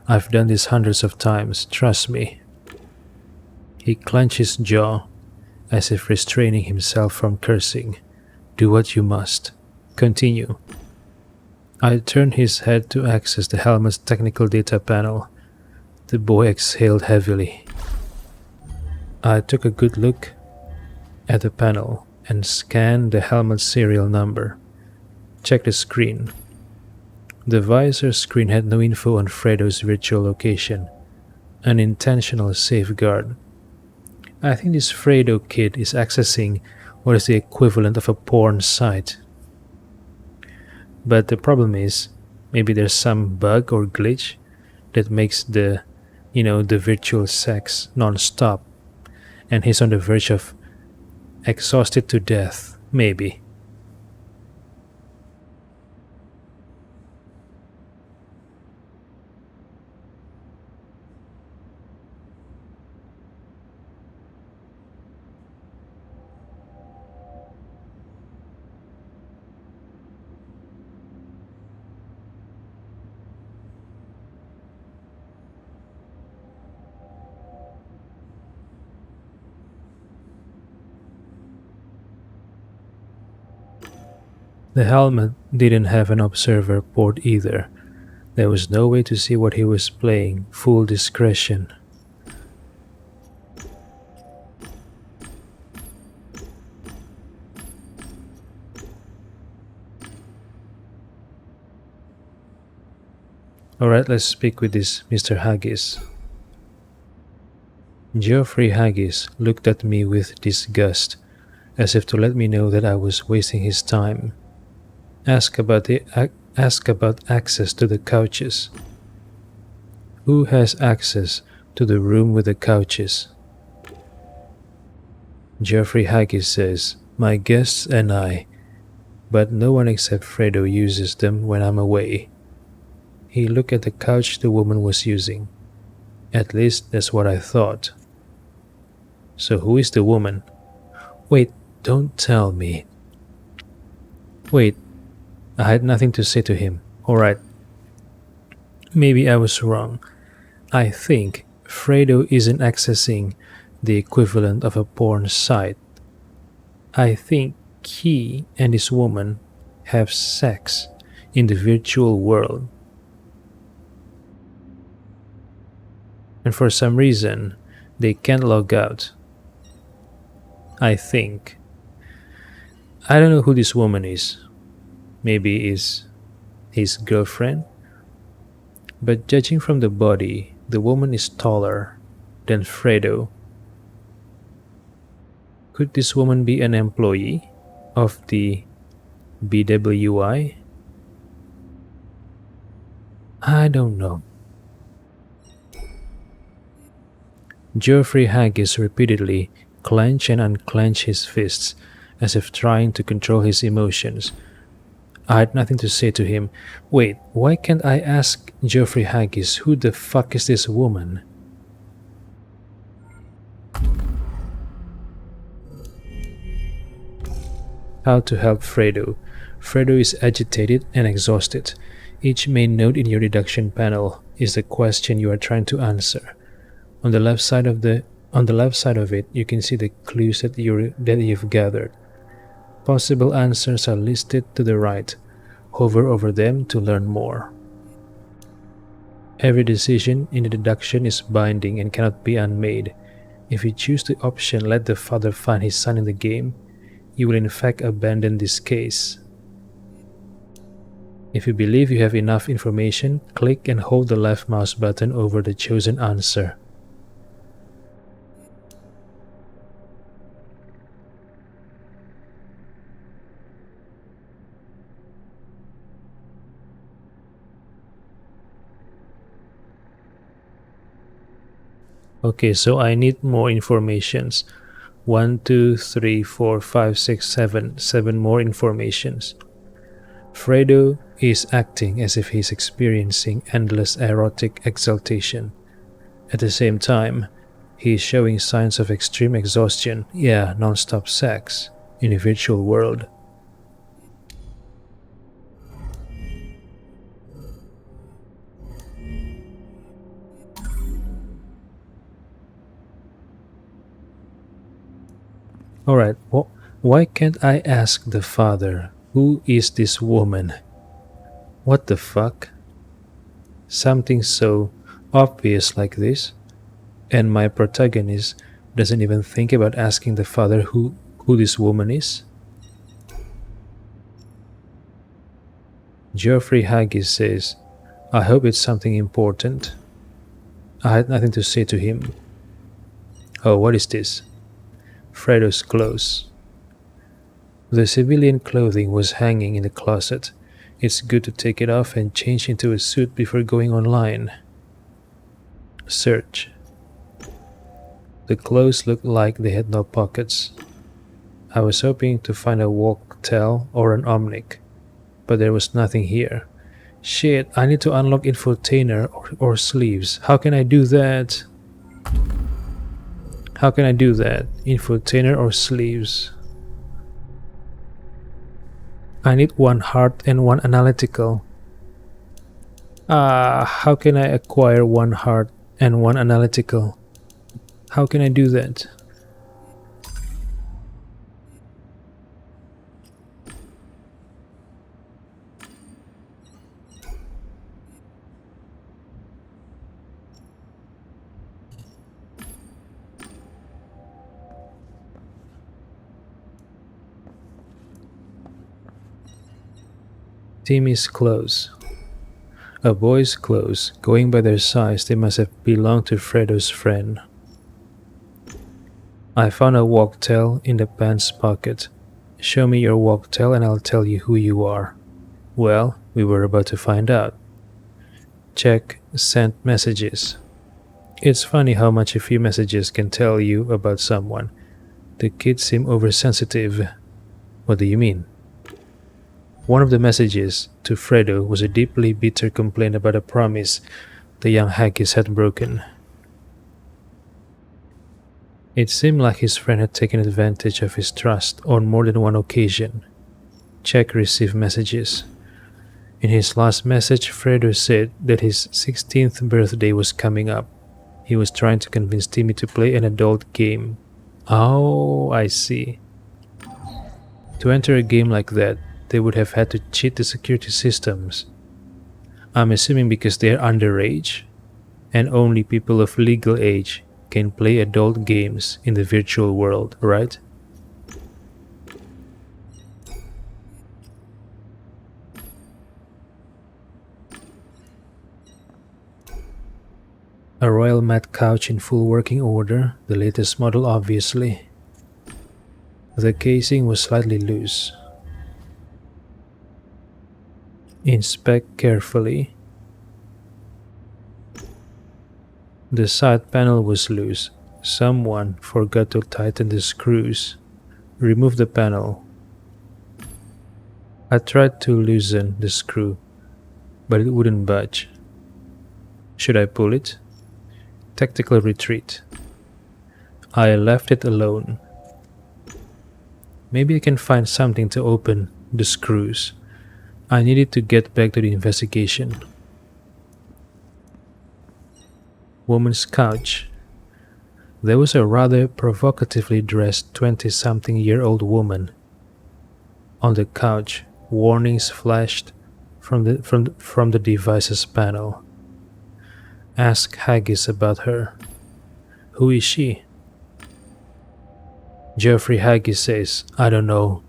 Speaker 1: I've done this hundreds of times, trust me. He clenched his jaw, as if restraining himself from cursing. Do what you must. Continue. I turned his head to access the helmet's technical data panel. The boy exhaled heavily. I took a good look at the panel and scanned the helmet's serial number. Checked the screen. The visor screen had no info on Fredo's virtual location. An intentional safeguard. I think this Fredo kid is accessing what is the equivalent of a porn site. But the problem is, maybe there's some bug or glitch that makes the virtual sex non-stop, and he's on the verge of exhausted to death, maybe. The helmet didn't have an observer port either. There was no way to see what he was playing. Full discretion. Alright, let's speak with this Mr. Haggis. Geoffrey Haggis looked at me with disgust, as if to let me know that I was wasting his time. Ask about access to the couches. Who has access to the room with the couches? Geoffrey Haggis says, my guests and I, but no one except Fredo uses them when I'm away. He looked at the couch the woman was using. At least that's what I thought. So who is the woman? Wait, don't tell me. Wait, I had nothing to say to him. Alright, maybe I was wrong. I think Fredo isn't accessing the equivalent of a porn site. I think he and this woman have sex in the virtual world. And for some reason, they can't log out. I think. I don't know who this woman is. Maybe is his girlfriend? But judging from the body, the woman is taller than Fredo. Could this woman be an employee of the BWI? I don't know. Geoffrey Haggis repeatedly clenched and unclenched his fists as if trying to control his emotions. I had nothing to say to him. Wait, why can't I ask Geoffrey Haggis who the fuck is this woman? How to help Fredo. Fredo is agitated and exhausted. Each main node in your deduction panel is the question you are trying to answer. On the left side of it, you can see the clues that you've gathered. Possible answers are listed to the right. Hover over them to learn more. Every decision in the deduction is binding and cannot be unmade. If you choose the option "Let the father find his son in the game," you will in fact abandon this case. If you believe you have enough information, click and hold the left mouse button over the chosen answer. Okay, so I need more informations. 1, 2, 3, 4, 5, 6, 7. 7 more informations. Fredo is acting as if he's experiencing endless erotic exaltation. At the same time, he is showing signs of extreme exhaustion, non-stop sex, in a virtual world. Alright, why can't I ask the father, who is this woman? What the fuck? Something so obvious like this, and my protagonist doesn't even think about asking the father who this woman is? Geoffrey Haggis says, I hope it's something important. I had nothing to say to him. Oh, what is this? Fredo's clothes. The civilian clothing was hanging in the closet. It's good to take it off and change into a suit before going online. Search. The clothes looked like they had no pockets. I was hoping to find a walk-tel or an omnic, but there was nothing here. Shit, I need to unlock infotainer or sleeves. How can I do that? Infotainer or sleeves. I need 1 heart and 1 analytical. How can I acquire 1 heart and 1 analytical? How can I do that? Timmy's clothes. A boy's clothes. Going by their size, they must have belonged to Fredo's friend. I found a walk-tel in the pants pocket. Show me your walk-tel and I'll tell you who you are. Well, we were about to find out. Check sent messages. It's funny how much a few messages can tell you about someone. The kids seem oversensitive. What do you mean? One of the messages to Fredo was a deeply bitter complaint about a promise the young Haggis had broken. It seemed like his friend had taken advantage of his trust on more than one occasion. Check received messages. In his last message, Fredo said that his 16th birthday was coming up. He was trying to convince Timmy to play an adult game. Oh, I see. To enter a game like that, they would have had to cheat the security systems. I'm assuming because they are underage, and only people of legal age can play adult games in the virtual world, right? A royal mat couch in full working order, the latest model obviously. The casing was slightly loose. Inspect carefully. The side panel was loose. Someone forgot to tighten the screws. Remove the panel. I tried to loosen the screw, but it wouldn't budge. Should I pull it? Tactical retreat. I left it alone. Maybe I can find something to open the screws. I needed to get back to the investigation. Woman's couch. There was a rather provocatively dressed 20-something-year-old woman. On the couch, warnings flashed from the device's panel. Ask Haggis about her. Who is she? Geoffrey Haggis says, I don't know.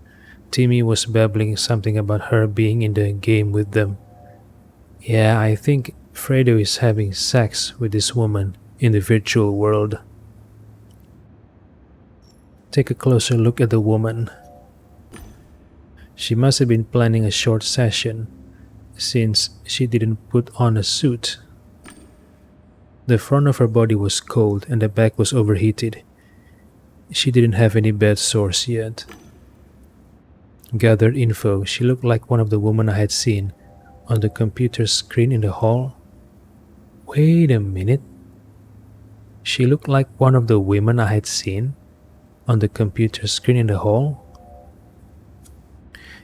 Speaker 1: Timmy was babbling something about her being in the game with them. Yeah, I think Fredo is having sex with this woman in the virtual world. Take a closer look at the woman. She must have been planning a short session, since she didn't put on a suit. The front of her body was cold and the back was overheated. She didn't have any bed sores yet. Gathered info, she looked like one of the women I had seen on the computer screen in the hall. Wait a minute. She looked like one of the women I had seen on the computer screen in the hall.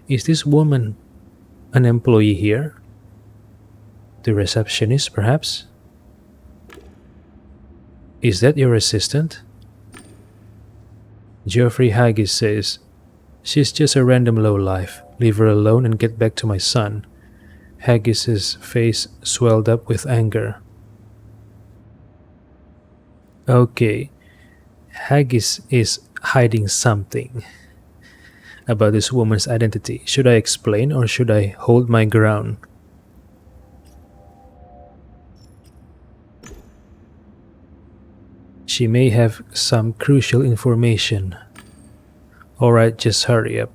Speaker 1: Is this woman an employee here? The receptionist, perhaps? Is that your assistant? Geoffrey Haggis says, she's just a random lowlife. Leave her alone and get back to my son. Haggis's face swelled up with anger. Okay, Haggis is hiding something about this woman's identity. Should I explain or should I hold my ground? She may have some crucial information. Alright, just hurry up.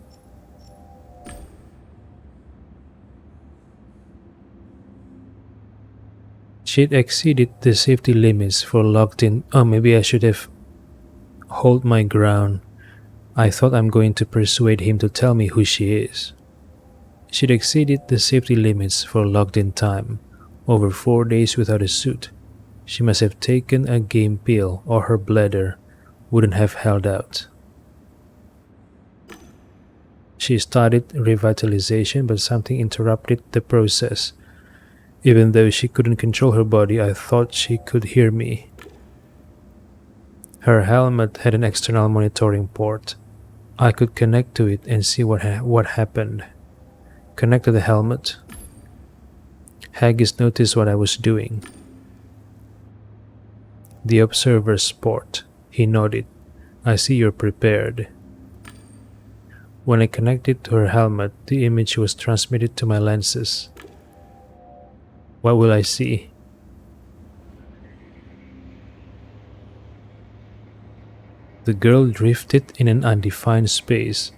Speaker 1: She'd exceeded the safety limits for logged in. Oh, maybe I should have hold my ground. I thought I'm going to persuade him to tell me who she is. She'd exceeded the safety limits for logged in time. Over 4 days without a suit. She must have taken a game pill or her bladder wouldn't have held out. She started revitalization, but something interrupted the process. Even though she couldn't control her body, I thought she could hear me. Her helmet had an external monitoring port. I could connect to it and see what happened. Connect to the helmet. Haggis noticed what I was doing. The observer's port. He nodded. I see you're prepared. When I connected to her helmet, the image was transmitted to my lenses. What will I see? The girl drifted in an undefined space.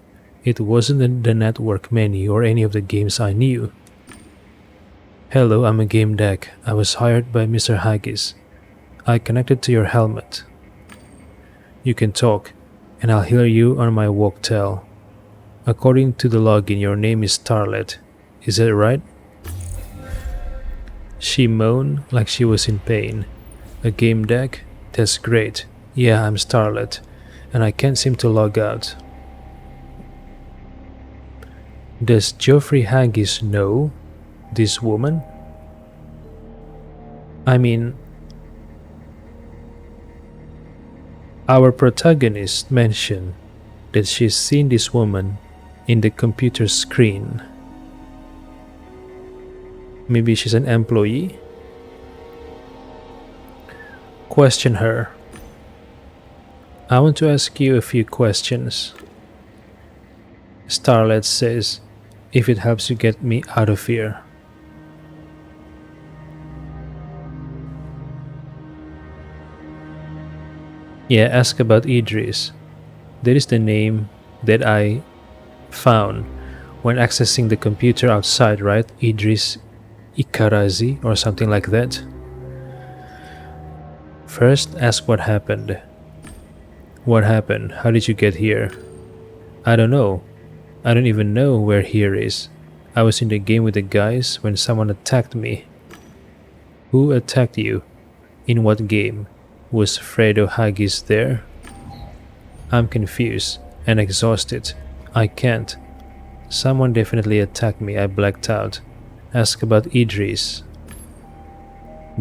Speaker 1: It wasn't the network menu or any of the games I knew. Hello, I'm a Gamedec. I was hired by Mr. Haggis. I connected to your helmet. You can talk, and I'll hear you on my walk-tel. According to the login, your name is Starlet. Is that right? She moaned like she was in pain. A Gamedec? That's great. Yeah, I'm Starlet, and I can't seem to log out. Does Geoffrey Haggis know this woman? I mean, our protagonist mentioned that she's seen this woman in the computer screen. Maybe she's an employee? Question her. I want to ask you a few questions. Starlet says, if it helps you get me out of here. Yeah, ask about Idris. That is the name that I found when accessing the computer outside, right? Idris Ikarazi or something like that. First, ask what happened. What happened? How did you get here? I don't know. I don't even know where here is. I was in the game with the guys when someone attacked me. Who attacked you? In what game? Was Fredo Haggis there? I'm confused and exhausted. I can't. Someone definitely attacked me. I blacked out. Ask about Idris.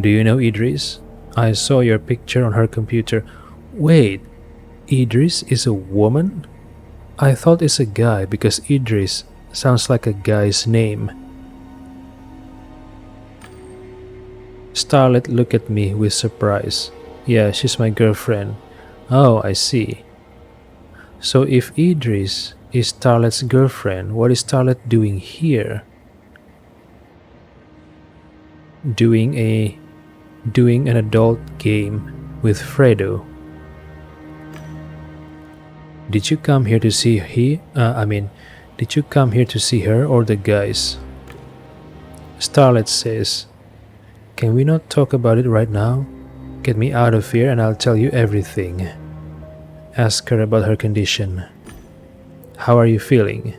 Speaker 1: Do you know Idris? I saw your picture on her computer. Wait, Idris is a woman? I thought it's a guy because Idris sounds like a guy's name. Starlet looked at me with surprise. Yeah, she's my girlfriend. Oh, I see. So if Idris is Starlet's girlfriend, what is Starlet doing here? Doing an adult game with Fredo. Did you come here to see did you come here to see her or the guys? Starlet says, can we not talk about it right now? Get me out of here and I'll tell you everything. Ask her about her condition. How are you feeling?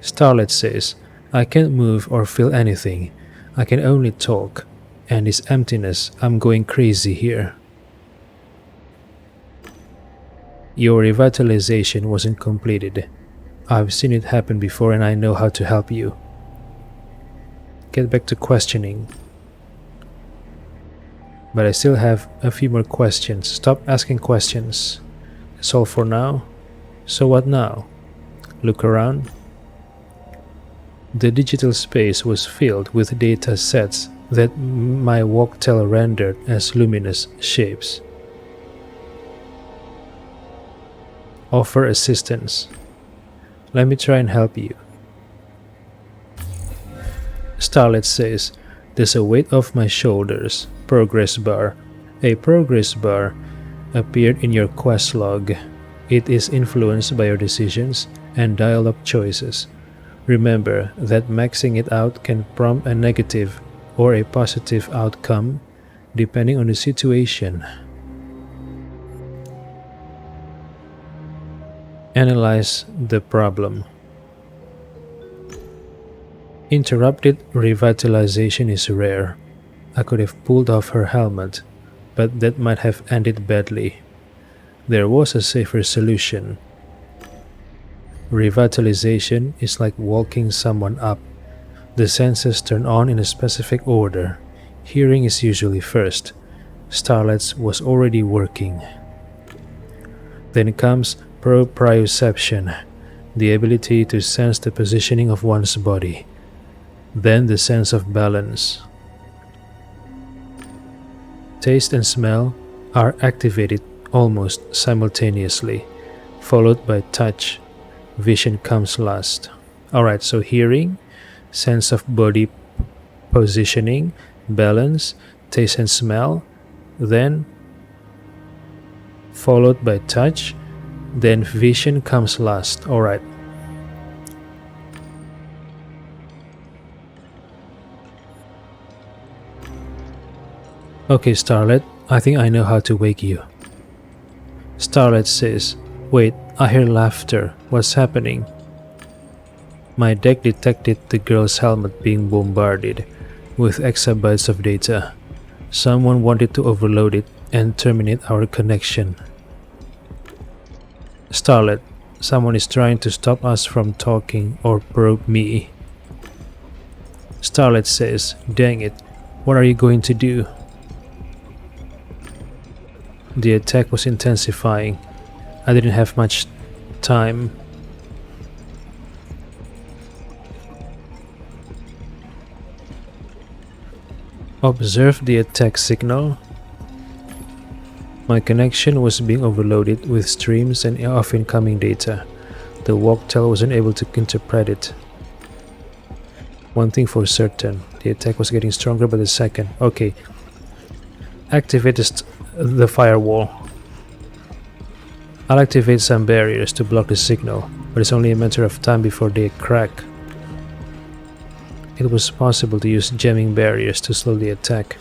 Speaker 1: Starlet says, I can't move or feel anything. I can only talk. And this emptiness, I'm going crazy here. Your revitalization wasn't completed. I've seen it happen before and I know how to help you. Get back to questioning. But I still have a few more questions. Stop asking questions. That's all for now. So what now? Look around. The digital space was filled with data sets that my walktel rendered as luminous shapes. Offer assistance. Let me try and help you. Starlet says, there's a weight off my shoulders. Progress bar. A progress bar appeared in your quest log. It is influenced by your decisions and dialogue choices. Remember that maxing it out can prompt a negative or a positive outcome depending on the situation. Analyze the problem. Interrupted revitalization is rare. I could have pulled off her helmet, but that might have ended badly. There was a safer solution. Revitalization is like walking someone up. The senses turn on in a specific order. Hearing is usually first. Starlet's was already working. Then comes proprioception, the ability to sense the positioning of one's body. Then the sense of balance. Taste and smell are activated almost simultaneously, followed by touch. Vision comes last. Alright, so hearing, sense of body positioning, balance, taste and smell, then followed by touch, then vision comes last. Alright. Okay, Starlet, I think I know how to wake you. Starlet says, wait, I hear laughter. What's happening? My deck detected the girl's helmet being bombarded with exabytes of data. Someone wanted to overload it and terminate our connection. Starlet, someone is trying to stop us from talking or probe me. Starlet says, dang it, what are you going to do? The attack was intensifying. I didn't have much time. Observe the attack signal. My connection was being overloaded with streams and of incoming data. The walk-tel wasn't able to interpret it. One thing for certain, the attack was getting stronger by the second. Okay. Activate the firewall. I'll activate some barriers to block the signal, but it's only a matter of time before they crack. It was possible to use jamming barriers to slow the attack,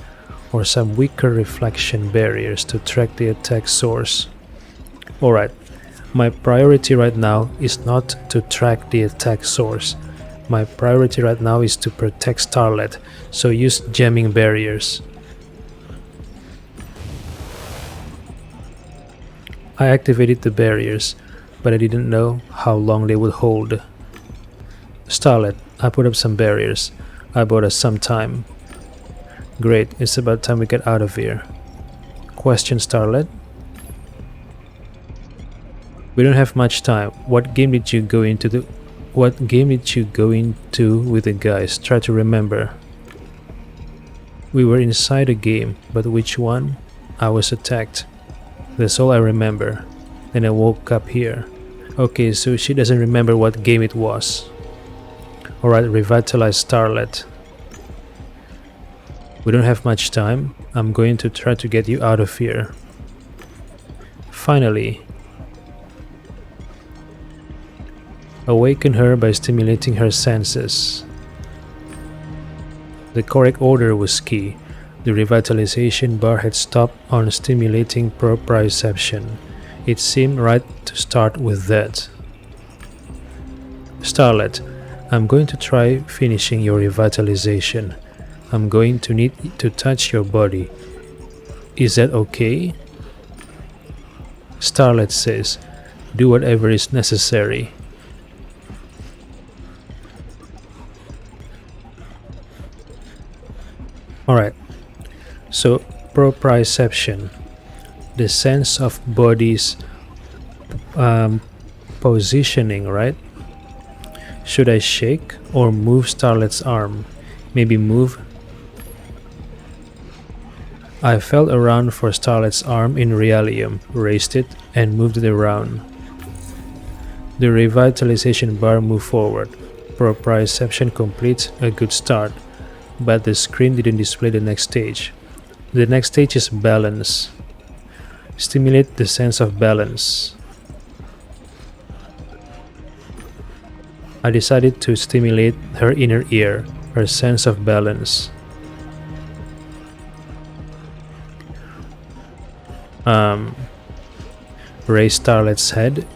Speaker 1: or some weaker reflection barriers to track the attack source. Alright, my priority right now is not to track the attack source. My priority right now is to protect Starlet, so use jamming barriers. I activated the barriers, but I didn't know how long they would hold. Starlet, I put up some barriers. I bought us some time. Great, it's about time we get out of here. Question, Starlet? We don't have much time. What game did you go into with the guys? Try to remember. We were inside a game, but which one? I was attacked. That's all I remember. Then I woke up here. Okay, so she doesn't remember what game it was. Alright, revitalize Starlet. We don't have much time. I'm going to try to get you out of here. Finally. Awaken her by stimulating her senses. The correct order was key. The revitalization bar had stopped on stimulating proprioception. It seemed right to start with that. Starlet, I'm going to try finishing your revitalization. I'm going to need to touch your body. Is that okay? Starlet says, do whatever is necessary. Alright, so proprioception, the sense of body's positioning, right? Should I shake or move Starlet's arm? Maybe move. I felt around for Starlet's arm in Realium, raised it, and moved it around. The revitalization bar moved forward. Proprioception complete, a good start, but the screen didn't display the next stage. The next stage is balance. Stimulate the sense of balance. I decided to stimulate her inner ear, her sense of balance. Raise Starlet's head.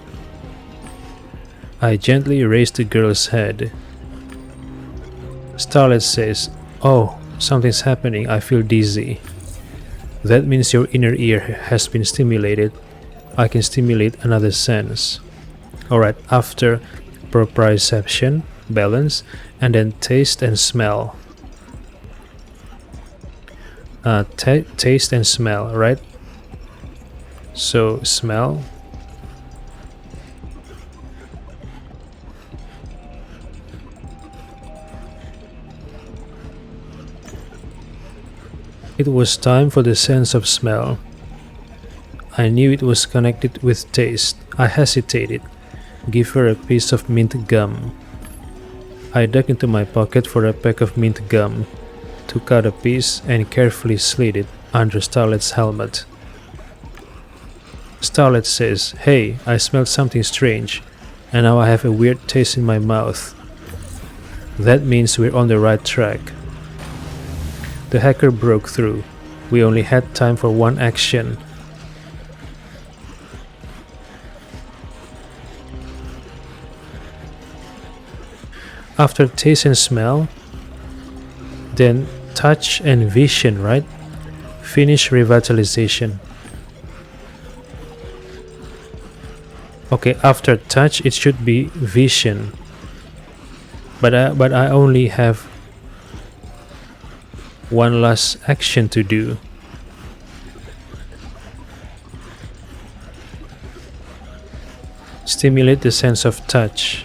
Speaker 1: I gently raised the girl's head. Starlet says, oh, something's happening, I feel dizzy. That means your inner ear has been stimulated. I can stimulate another sense. Alright, after proprioception, balance, and then taste and smell. Taste and smell, right? So, smell. It was time for the sense of smell. I knew it was connected with taste. I hesitated. Give her a piece of mint gum. I dug into my pocket for a pack of mint gum, took out a piece and carefully slid it under Starlet's helmet. Starlet says, hey, I smelled something strange, and now I have a weird taste in my mouth. That means we're on the right track. The hacker broke through. We only had time for one action. After taste and smell, then touch and vision, right? Finish revitalization. Okay, after touch it should be vision. But I only have one last action to do. Stimulate the sense of touch.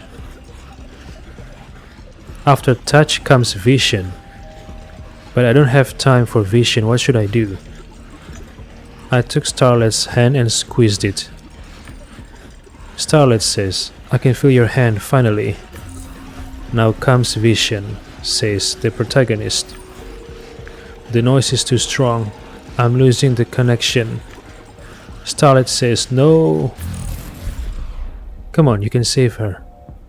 Speaker 1: After touch comes vision. But I don't have time for vision. What should I do? I took Starlet's hand and squeezed it. Starlet says, I can feel your hand finally. Now comes vision, says the protagonist. The noise is too strong. I'm losing the connection. Starlet says, no. Come on, you can save her.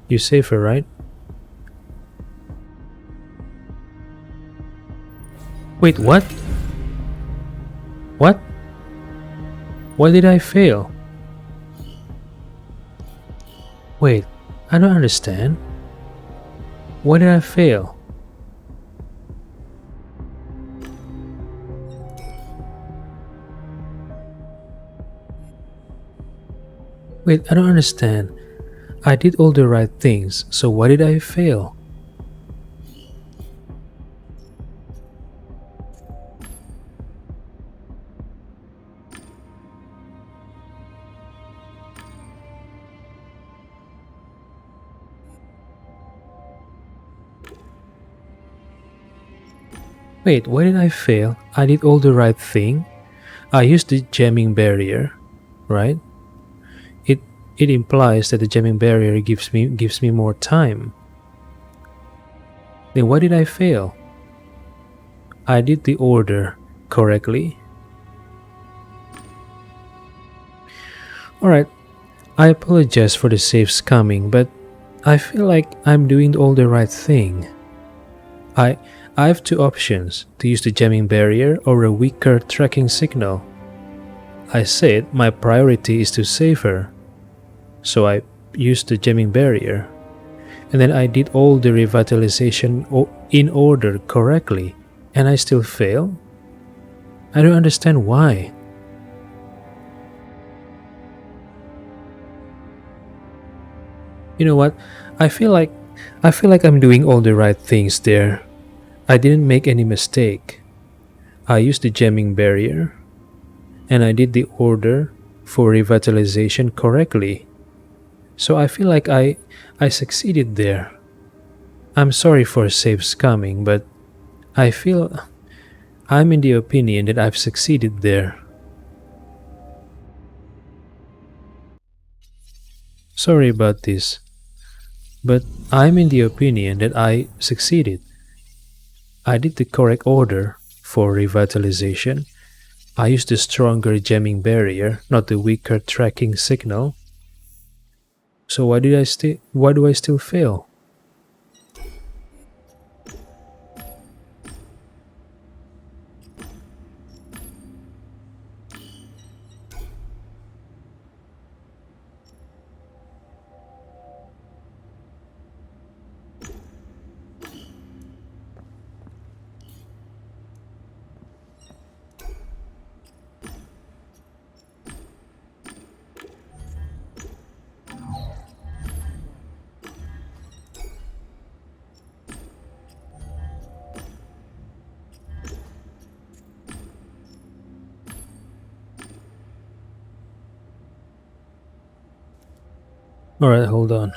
Speaker 1: You save her, right? Wait, what? What? Why did I fail? Wait, I don't understand. Why did I fail? Wait, I don't understand. I did all the right things, so why did I fail? Wait, why did I fail? I did all the right thing. I used the jamming barrier, right? It it implies that the jamming barrier gives me more time. Then why did I fail? I did the order correctly. Alright, I apologize for the save scumming, but I feel like I'm doing all the right thing. I have two options, to use the jamming barrier or a weaker tracking signal. I said my priority is to save her, so I used the jamming barrier, and then I did all the revitalization in order correctly, and I still fail? I don't understand why. You know what? I feel like I'm doing all the right things there. I didn't make any mistake. I used the jamming barrier, and I did the order for revitalization correctly. So I feel like I succeeded there. I'm sorry for save scumming, but I feel I'm in the opinion that I've succeeded there. Sorry about this, but I'm in the opinion that I succeeded. I did the correct order for revitalization. I used the stronger jamming barrier, not the weaker tracking signal. So why do I still fail? Alright, hold on.